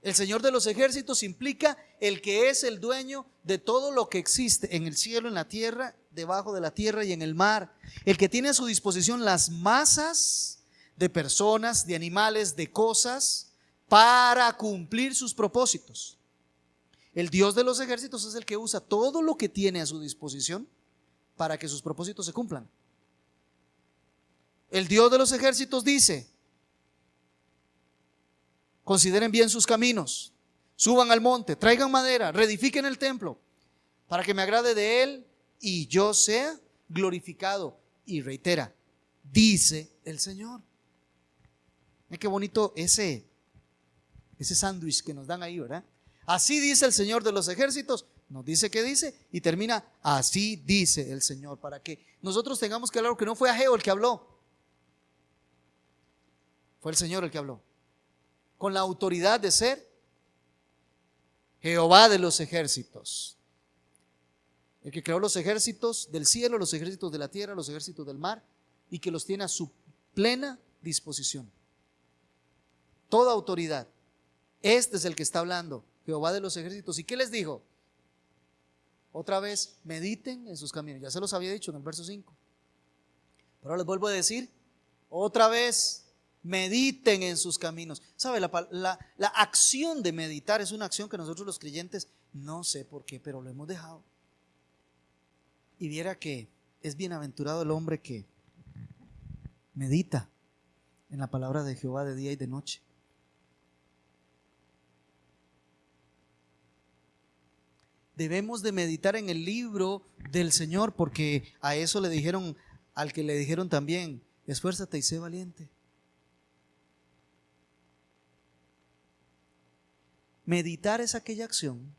El Señor de los ejércitos implica el que es el dueño de todo lo que existe en el cielo, en la tierra, debajo de la tierra y en el mar. El que tiene a su disposición las masas de personas, de animales, de cosas para cumplir sus propósitos. El Dios de los ejércitos es el que usa todo lo que tiene a su disposición para que sus propósitos se cumplan. El Dios de los ejércitos dice: consideren bien sus caminos, suban al monte, traigan madera, reedifiquen el templo, para que me agrade de él y yo sea glorificado. Y reitera: dice el Señor. Miren qué bonito ese sándwich que nos dan ahí, ¿verdad? Así dice el Señor de los ejércitos. Nos dice que dice y termina: así dice el Señor, para que nosotros tengamos claro que no fue Ageo el que habló, fue el Señor el que habló, con la autoridad de ser Jehová de los ejércitos, el que creó los ejércitos del cielo, los ejércitos de la tierra, los ejércitos del mar, y que los tiene a su plena disposición. Toda autoridad. Este es el que está hablando, Jehová de los ejércitos. ¿Y qué les dijo? Otra vez: mediten en sus caminos. Ya se los había dicho en el verso 5, pero ahora les vuelvo a decir otra vez: mediten en sus caminos. ¿Sabe? La acción de meditar es una acción que nosotros los creyentes, no sé por qué, pero lo hemos dejado. Y viera que es bienaventurado el hombre que medita en la palabra de Jehová de día y de noche. Debemos de meditar en el libro del Señor, porque a eso le dijeron, al que le dijeron también: esfuérzate y sé valiente. Meditar es aquella acción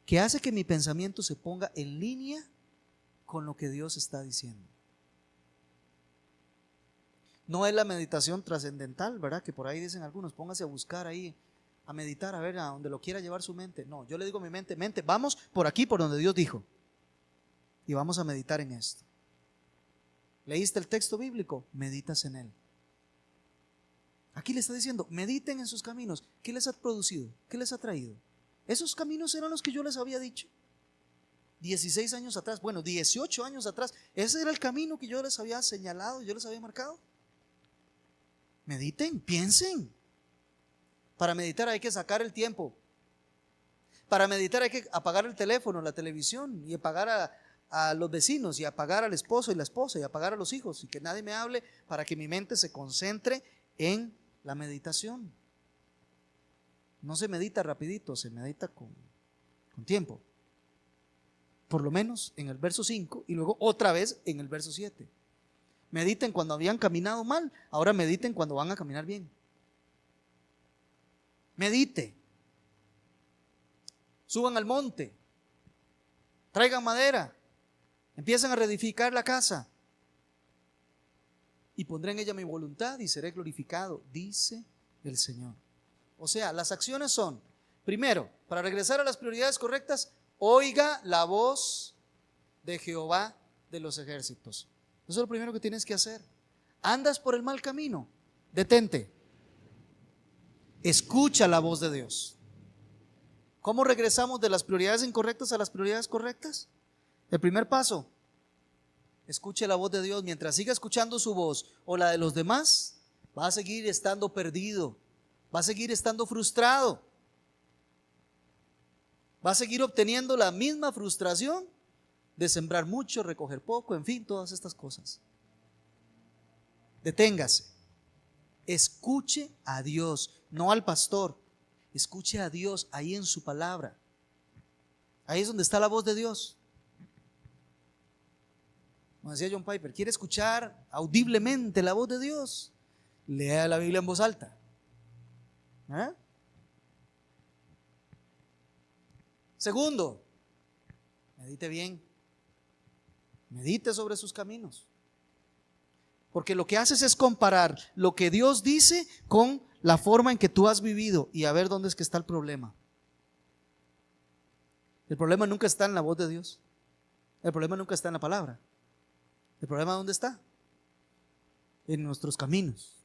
que hace que mi pensamiento se ponga en línea con lo que Dios está diciendo. No es la meditación trascendental, ¿verdad? Que por ahí dicen algunos: póngase a buscar ahí, a meditar, a ver a donde lo quiera llevar su mente. No, yo le digo a mi mente: mente, vamos por aquí, por donde Dios dijo, y vamos a meditar en esto. ¿Leíste el texto bíblico? Meditas en él. Aquí le está diciendo: mediten en sus caminos. ¿Qué les ha producido? ¿Qué les ha traído? Esos caminos eran los que yo les había dicho 16 años atrás, bueno, 18 años atrás. Ese era el camino que yo les había señalado, yo les había marcado. Mediten, piensen. Para meditar hay que sacar el tiempo. Para meditar hay que apagar el teléfono, la televisión, y apagar a los vecinos, y apagar al esposo y la esposa, y apagar a los hijos, y que nadie me hable, para que mi mente se concentre en la meditación. No se medita rapidito, se medita con tiempo. Por lo menos en el verso 5 y luego otra vez en el verso 7. Mediten cuando habían caminado mal, ahora mediten cuando van a caminar bien. Medite. Suban al monte, traigan madera, empiezan a reedificar la casa, y pondré en ella mi voluntad y seré glorificado, dice el Señor. O sea, las acciones son: primero, para regresar a las prioridades correctas, oiga la voz de Jehová de los ejércitos. Eso es lo primero que tienes que hacer. Andas por el mal camino, detente, escucha la voz de Dios. ¿Cómo regresamos de las prioridades incorrectas a las prioridades correctas? El primer paso: escuche la voz de Dios. Mientras siga escuchando su voz o la de los demás, va a seguir estando perdido, va a seguir estando frustrado, va a seguir obteniendo la misma frustración de sembrar mucho, recoger poco, en fin, todas estas cosas. Deténgase, escuche a Dios, no al pastor. Escuche a Dios ahí en su palabra. Ahí es donde está la voz de Dios. Como decía John Piper, ¿quiere escuchar audiblemente la voz de Dios? Lea la Biblia en voz alta. ¿Eh? Segundo, medite bien. Medite sobre sus caminos. Porque lo que haces es comparar lo que Dios dice con la forma en que tú has vivido y a ver dónde es que está el problema. El problema nunca está en la voz de Dios. El problema nunca está en la palabra. ¿El problema dónde está? En nuestros caminos.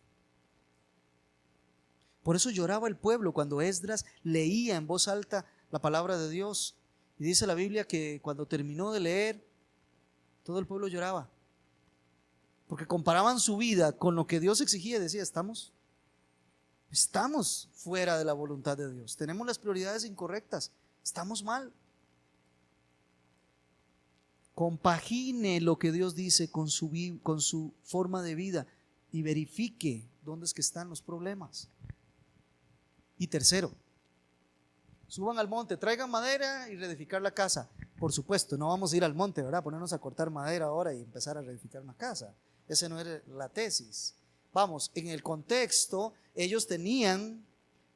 Por eso lloraba el pueblo cuando Esdras leía en voz alta la palabra de Dios. Y dice la Biblia que cuando terminó de leer, todo el pueblo lloraba. Porque comparaban su vida con lo que Dios exigía y decía, estamos fuera de la voluntad de Dios. Tenemos las prioridades incorrectas. Estamos mal. Compagine lo que Dios dice con su forma de vida y verifique dónde es que están los problemas. Y tercero, suban al monte, traigan madera y reedificar la casa. Por supuesto, no vamos a ir al monte, ¿verdad? Ponernos a cortar madera ahora y empezar a reedificar una casa. Esa no era la tesis. Vamos, en el contexto, ellos tenían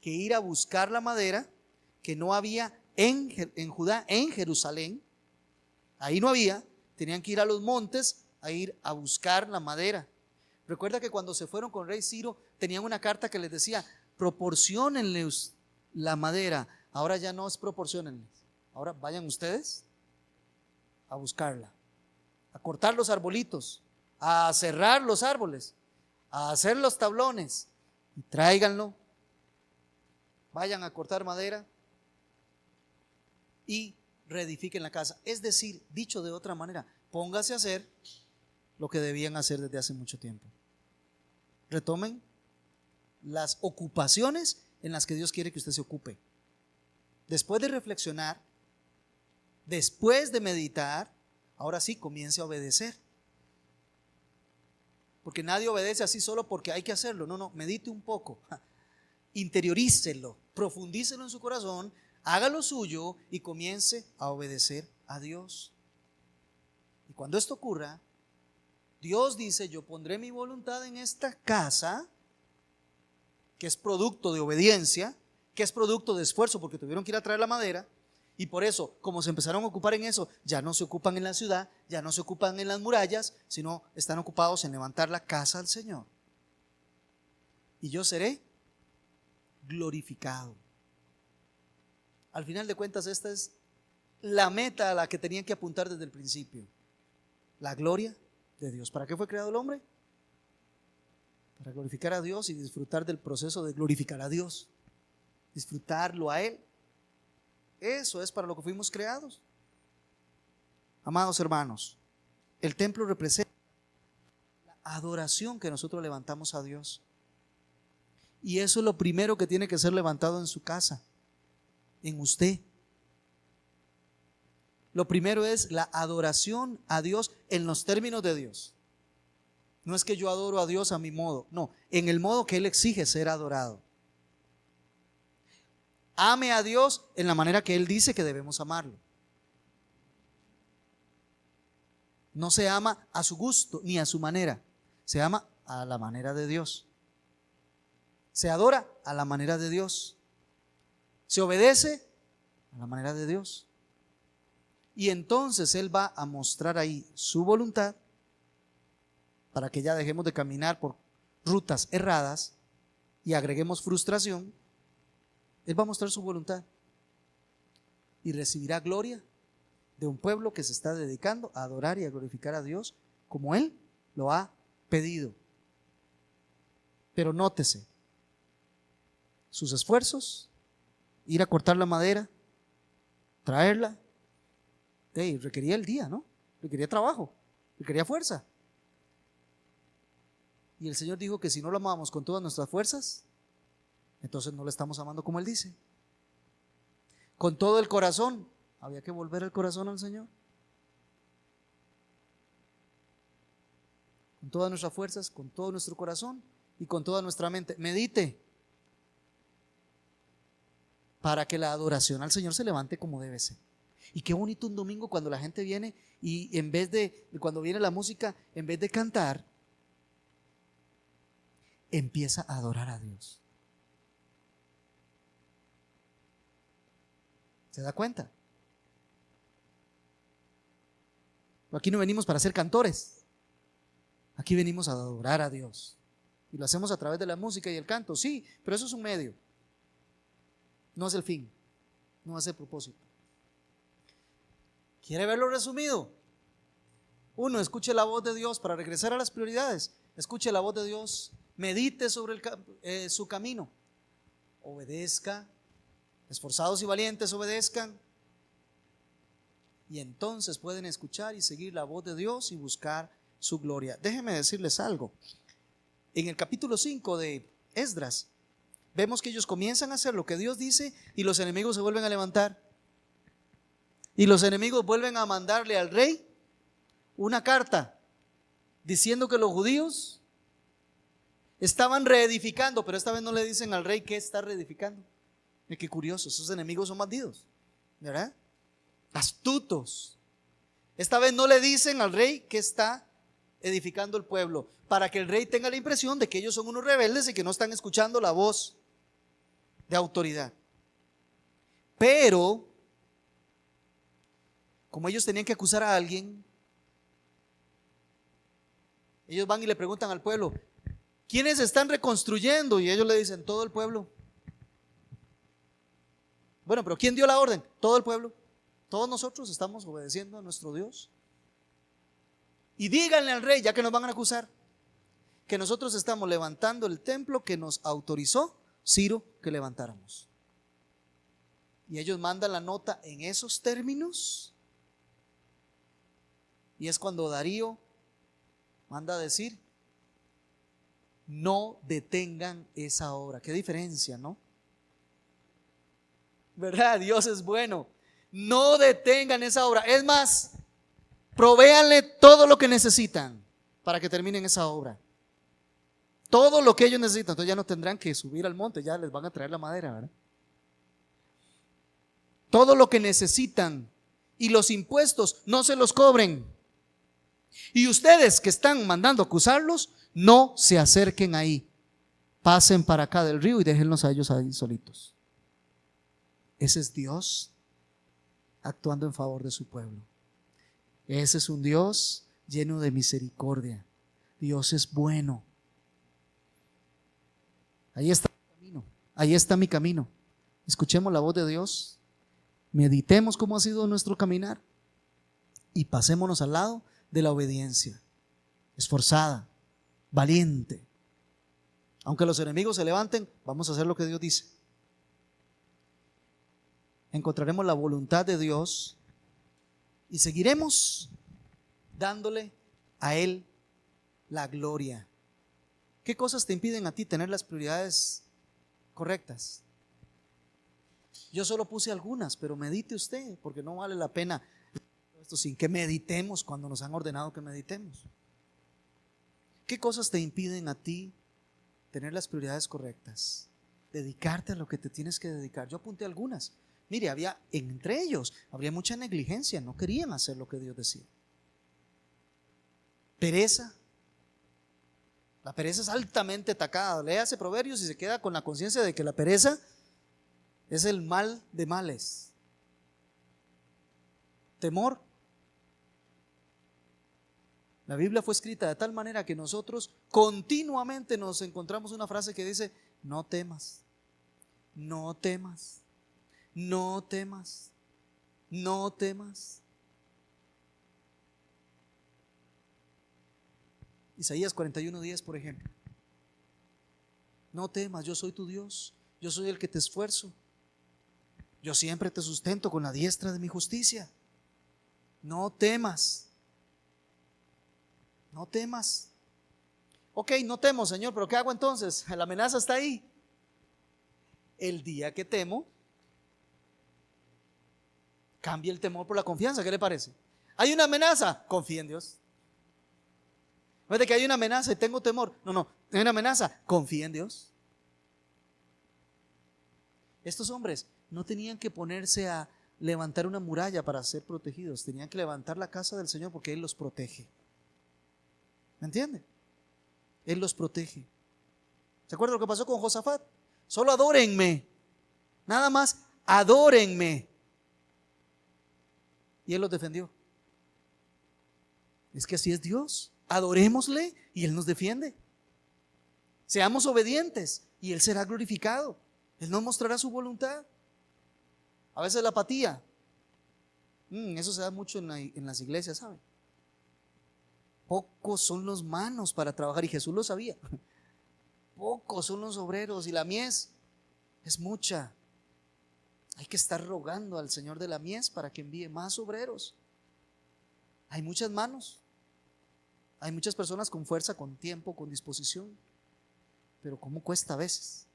que ir a buscar la madera que no había en Judá, en Jerusalén. Ahí no había, tenían que ir a los montes a ir a buscar la madera. Recuerda que cuando se fueron con el rey Ciro, tenían una carta que les decía, proporciónenles la madera. Ahora ya no es proporciónenles. Ahora vayan ustedes a buscarla, a cortar los arbolitos, a cerrar los árboles, a hacer los tablones y tráiganlo. Vayan a cortar madera y reedifiquen la casa. Es decir, dicho de otra manera, póngase a hacer lo que debían hacer desde hace mucho tiempo. Retomen las ocupaciones en las que Dios quiere que usted se ocupe. Después de reflexionar, después de meditar, ahora sí comience a obedecer. Porque nadie obedece así solo porque hay que hacerlo. No, medite un poco, interiorícelo, profundícelo en su corazón, haga lo suyo y comience a obedecer a Dios. Y cuando esto ocurra, Dios dice, yo pondré mi voluntad en esta casa, que es producto de obediencia, que es producto de esfuerzo porque tuvieron que ir a traer la madera. Y por eso, como se empezaron a ocupar en eso, ya no se ocupan en la ciudad, ya no se ocupan en las murallas, sino están ocupados en levantar la casa al Señor. Y yo seré glorificado. Al final de cuentas, esta es la meta a la que tenían que apuntar desde el principio. La gloria de Dios. ¿Para qué fue creado el hombre? Para glorificar a Dios y disfrutar del proceso de glorificar a Dios. Disfrutarlo a Él. Eso es para lo que fuimos creados. Amados hermanos, el templo representa la adoración que nosotros levantamos a Dios. Y eso es lo primero que tiene que ser levantado en su casa, en usted. Lo primero es la adoración a Dios en los términos de Dios. No es que yo adoro a Dios a mi modo, no, en el modo que Él exige ser adorado. Ame a Dios en la manera que Él dice que debemos amarlo. No se ama a su gusto ni a su manera, se ama a la manera de Dios. Se adora a la manera de Dios. Se obedece a la manera de Dios. Y entonces Él va a mostrar ahí su voluntad para que ya dejemos de caminar por rutas erradas y agreguemos frustración. Él va a mostrar su voluntad y recibirá gloria de un pueblo que se está dedicando a adorar y a glorificar a Dios como Él lo ha pedido. Pero nótese, sus esfuerzos, ir a cortar la madera, traerla, requería el día, ¿no? Requería trabajo, requería fuerza. Y el Señor dijo que si no lo amamos con todas nuestras fuerzas, entonces no lo estamos amando como Él dice. Con todo el corazón, había que volver el corazón al Señor. Con todas nuestras fuerzas, con todo nuestro corazón y con toda nuestra mente. Medite para que la adoración al Señor se levante como debe ser. Y qué bonito un domingo cuando la gente viene y en vez de, cuando viene la música, en vez de cantar, empieza a adorar a Dios. ¿Se da cuenta? Aquí no venimos para ser cantores. Aquí venimos a adorar a Dios. Y lo hacemos a través de la música y el canto, sí, pero eso es un medio. No es el fin, no es el propósito. ¿Quiere verlo resumido? Uno, escuche la voz de Dios para regresar a las prioridades. Escuche la voz de Dios, medite sobre su camino. obedezca, esforzados y valientes obedezcan, y entonces pueden escuchar y seguir la voz de Dios y buscar su gloria. Déjenme decirles algo. En el capítulo 5 de Esdras, vemos que ellos comienzan a hacer lo que Dios dice y los enemigos se vuelven a levantar. Y los enemigos vuelven a mandarle al rey una carta diciendo que los judíos estaban reedificando, pero esta vez no le dicen al rey qué está reedificando. Y qué curioso, esos enemigos son bandidos, ¿verdad? Astutos. Esta vez no le dicen al rey que está edificando el pueblo, para que el rey tenga la impresión de que ellos son unos rebeldes y que no están escuchando la voz de autoridad. Pero como ellos tenían que acusar a alguien, ellos van y le preguntan al pueblo: ¿quiénes están reconstruyendo? Y ellos le dicen: todo el pueblo. Bueno, pero ¿quién dio la orden? Todo el pueblo. Todos nosotros estamos obedeciendo a nuestro Dios. Y díganle al rey, ya que nos van a acusar, que nosotros estamos levantando el templo que nos autorizó Ciro que levantáramos. Y ellos mandan la nota en esos términos. Y es cuando Darío manda a decir: no detengan esa obra. Qué diferencia, ¿no? ¿Verdad? Dios es bueno. No detengan esa obra. Es más, provéanle todo lo que necesitan para que terminen esa obra. Todo lo que ellos necesitan. Entonces ya no tendrán que subir al monte, ya les van a traer la madera, ¿verdad? Todo lo que necesitan, y los impuestos no se los cobren. Y ustedes que están mandando acusarlos, no se acerquen ahí. Pasen para acá del río y déjenlos a ellos ahí solitos. Ese es Dios actuando en favor de su pueblo. Ese es un Dios lleno de misericordia. Dios es bueno. Ahí está mi camino. Ahí está mi camino. Escuchemos la voz de Dios. Meditemos cómo ha sido nuestro caminar y pasémonos al lado de la obediencia esforzada, valiente. Aunque los enemigos se levanten, vamos a hacer lo que Dios dice. Encontraremos la voluntad de Dios y seguiremos dándole a Él la gloria. ¿Qué cosas te impiden a ti tener las prioridades correctas? Yo solo puse algunas, pero medite usted, porque no vale la pena esto sin que meditemos cuando nos han ordenado que meditemos. ¿Qué cosas te impiden a ti tener las prioridades correctas? Dedicarte a lo que te tienes que dedicar. Yo apunté algunas. Mire, entre ellos habría mucha negligencia, no querían hacer lo que Dios decía. Pereza. La pereza es altamente atacada. Léase Proverbios y se queda con la conciencia de que la pereza es el mal de males. Temor. La Biblia fue escrita de tal manera que nosotros continuamente nos encontramos una frase que dice: no temas, no temas, no temas, no temas. Isaías 41:10, por ejemplo. No temas, yo soy tu Dios, yo soy el que te esfuerzo, yo siempre te sustento con la diestra de mi justicia. No temas. No temas. Ok, no temo, Señor, pero ¿qué hago entonces? La amenaza está ahí. El día que temo, cambia el temor por la confianza. ¿Qué le parece? Hay una amenaza, confía en Dios. No es de que hay una amenaza y tengo temor. No, hay una amenaza, confía en Dios. Estos hombres no tenían que ponerse a levantar una muralla para ser protegidos. Tenían que levantar la casa del Señor porque Él los protege. ¿Me entiende? Él los protege. ¿Se acuerda lo que pasó con Josafat? Solo adórenme. Nada más, adórenme. Y Él los defendió. Es que así es Dios. Adorémosle y Él nos defiende. Seamos obedientes y Él será glorificado. Él nos mostrará su voluntad. A veces la apatía. Eso se da mucho en las iglesias, ¿saben? Pocos son los manos para trabajar, y Jesús lo sabía. Pocos son los obreros y la mies es mucha. Hay que estar rogando al Señor de la mies para que envíe más obreros. Hay muchas manos, hay muchas personas con fuerza, con tiempo, con disposición, pero ¿cómo cuesta a veces?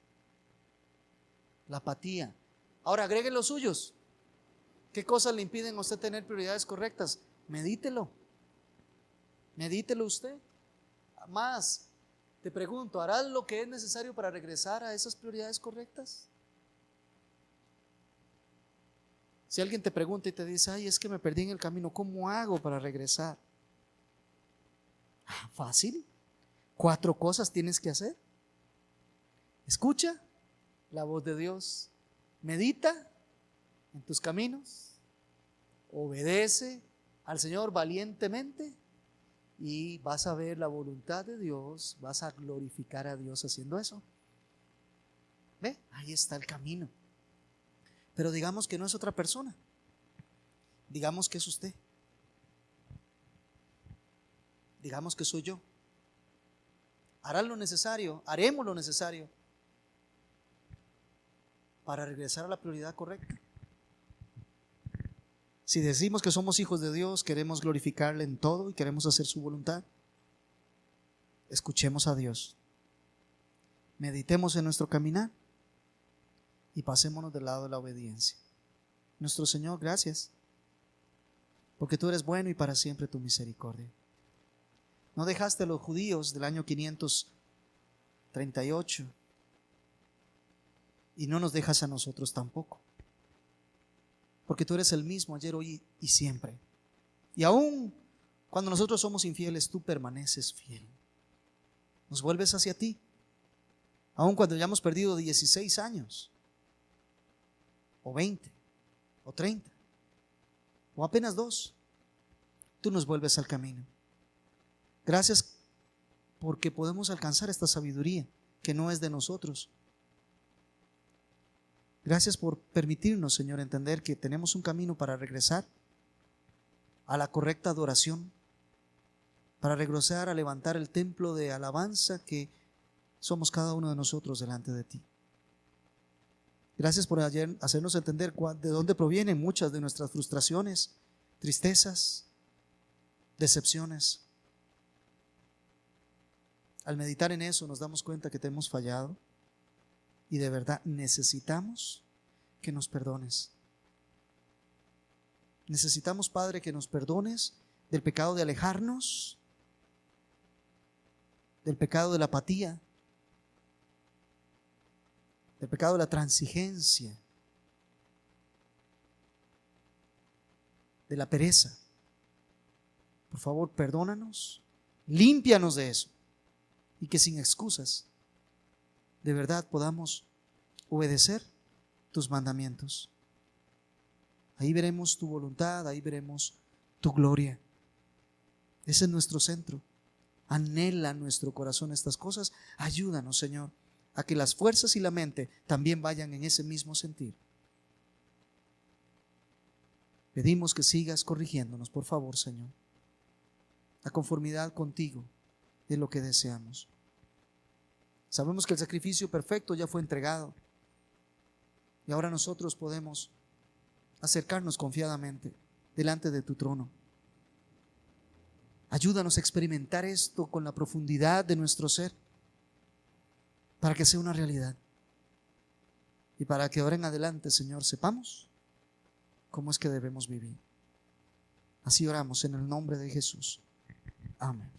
La apatía. Ahora agreguen los suyos. ¿Qué cosas le impiden a usted tener prioridades correctas? Medítelo usted. Más, te pregunto, ¿harás lo que es necesario para regresar a esas prioridades correctas? Si alguien te pregunta y te dice, ay, es que me perdí en el camino, ¿cómo hago para regresar? Fácil. 4 cosas tienes que hacer. Escucha la voz de Dios, medita en tus caminos, obedece al Señor valientemente y vas a ver la voluntad de Dios, vas a glorificar a Dios haciendo eso. ¿Ve? Ahí está el camino. Pero digamos que no es otra persona, digamos que es usted, digamos que soy yo. Harán lo necesario, haremos lo necesario para regresar a la prioridad correcta. Si decimos que somos hijos de Dios, queremos glorificarle en todo y queremos hacer su voluntad, escuchemos a Dios, meditemos en nuestro caminar y pasémonos del lado de la obediencia. Nuestro Señor, gracias, porque tú eres bueno y para siempre tu misericordia. No dejaste a los judíos del año 538 y no nos dejas a nosotros tampoco, porque tú eres el mismo ayer, hoy y siempre. Y aún cuando nosotros somos infieles, tú permaneces fiel. Nos vuelves hacia ti, aún cuando ya hemos perdido 16 años, o 20, o 30, o apenas 2, tú nos vuelves al camino. Gracias porque podemos alcanzar esta sabiduría que no es de nosotros. Gracias por permitirnos, Señor, entender que tenemos un camino para regresar a la correcta adoración, para regresar a levantar el templo de alabanza que somos cada uno de nosotros delante de ti. Gracias por ayer hacernos entender de dónde provienen muchas de nuestras frustraciones, tristezas, decepciones. Al meditar en eso nos damos cuenta que te hemos fallado y de verdad necesitamos que nos perdones. Necesitamos, Padre, que nos perdones del pecado de alejarnos, del pecado de la apatía, del pecado de la transigencia, de la pereza. Por favor, perdónanos, límpianos de eso y que sin excusas de verdad podamos obedecer tus mandamientos. Ahí veremos tu voluntad, ahí veremos tu gloria. Ese es nuestro centro. Anhela nuestro corazón estas cosas. Ayúdanos, Señor, a que las fuerzas y la mente también vayan en ese mismo sentir. Pedimos que sigas corrigiéndonos, por favor, Señor. La conformidad contigo es lo que deseamos. Sabemos que el sacrificio perfecto ya fue entregado y ahora nosotros podemos acercarnos confiadamente delante de tu trono. Ayúdanos a experimentar esto con la profundidad de nuestro ser para que sea una realidad y para que ahora en adelante, Señor, sepamos cómo es que debemos vivir. Así oramos en el nombre de Jesús. Amén.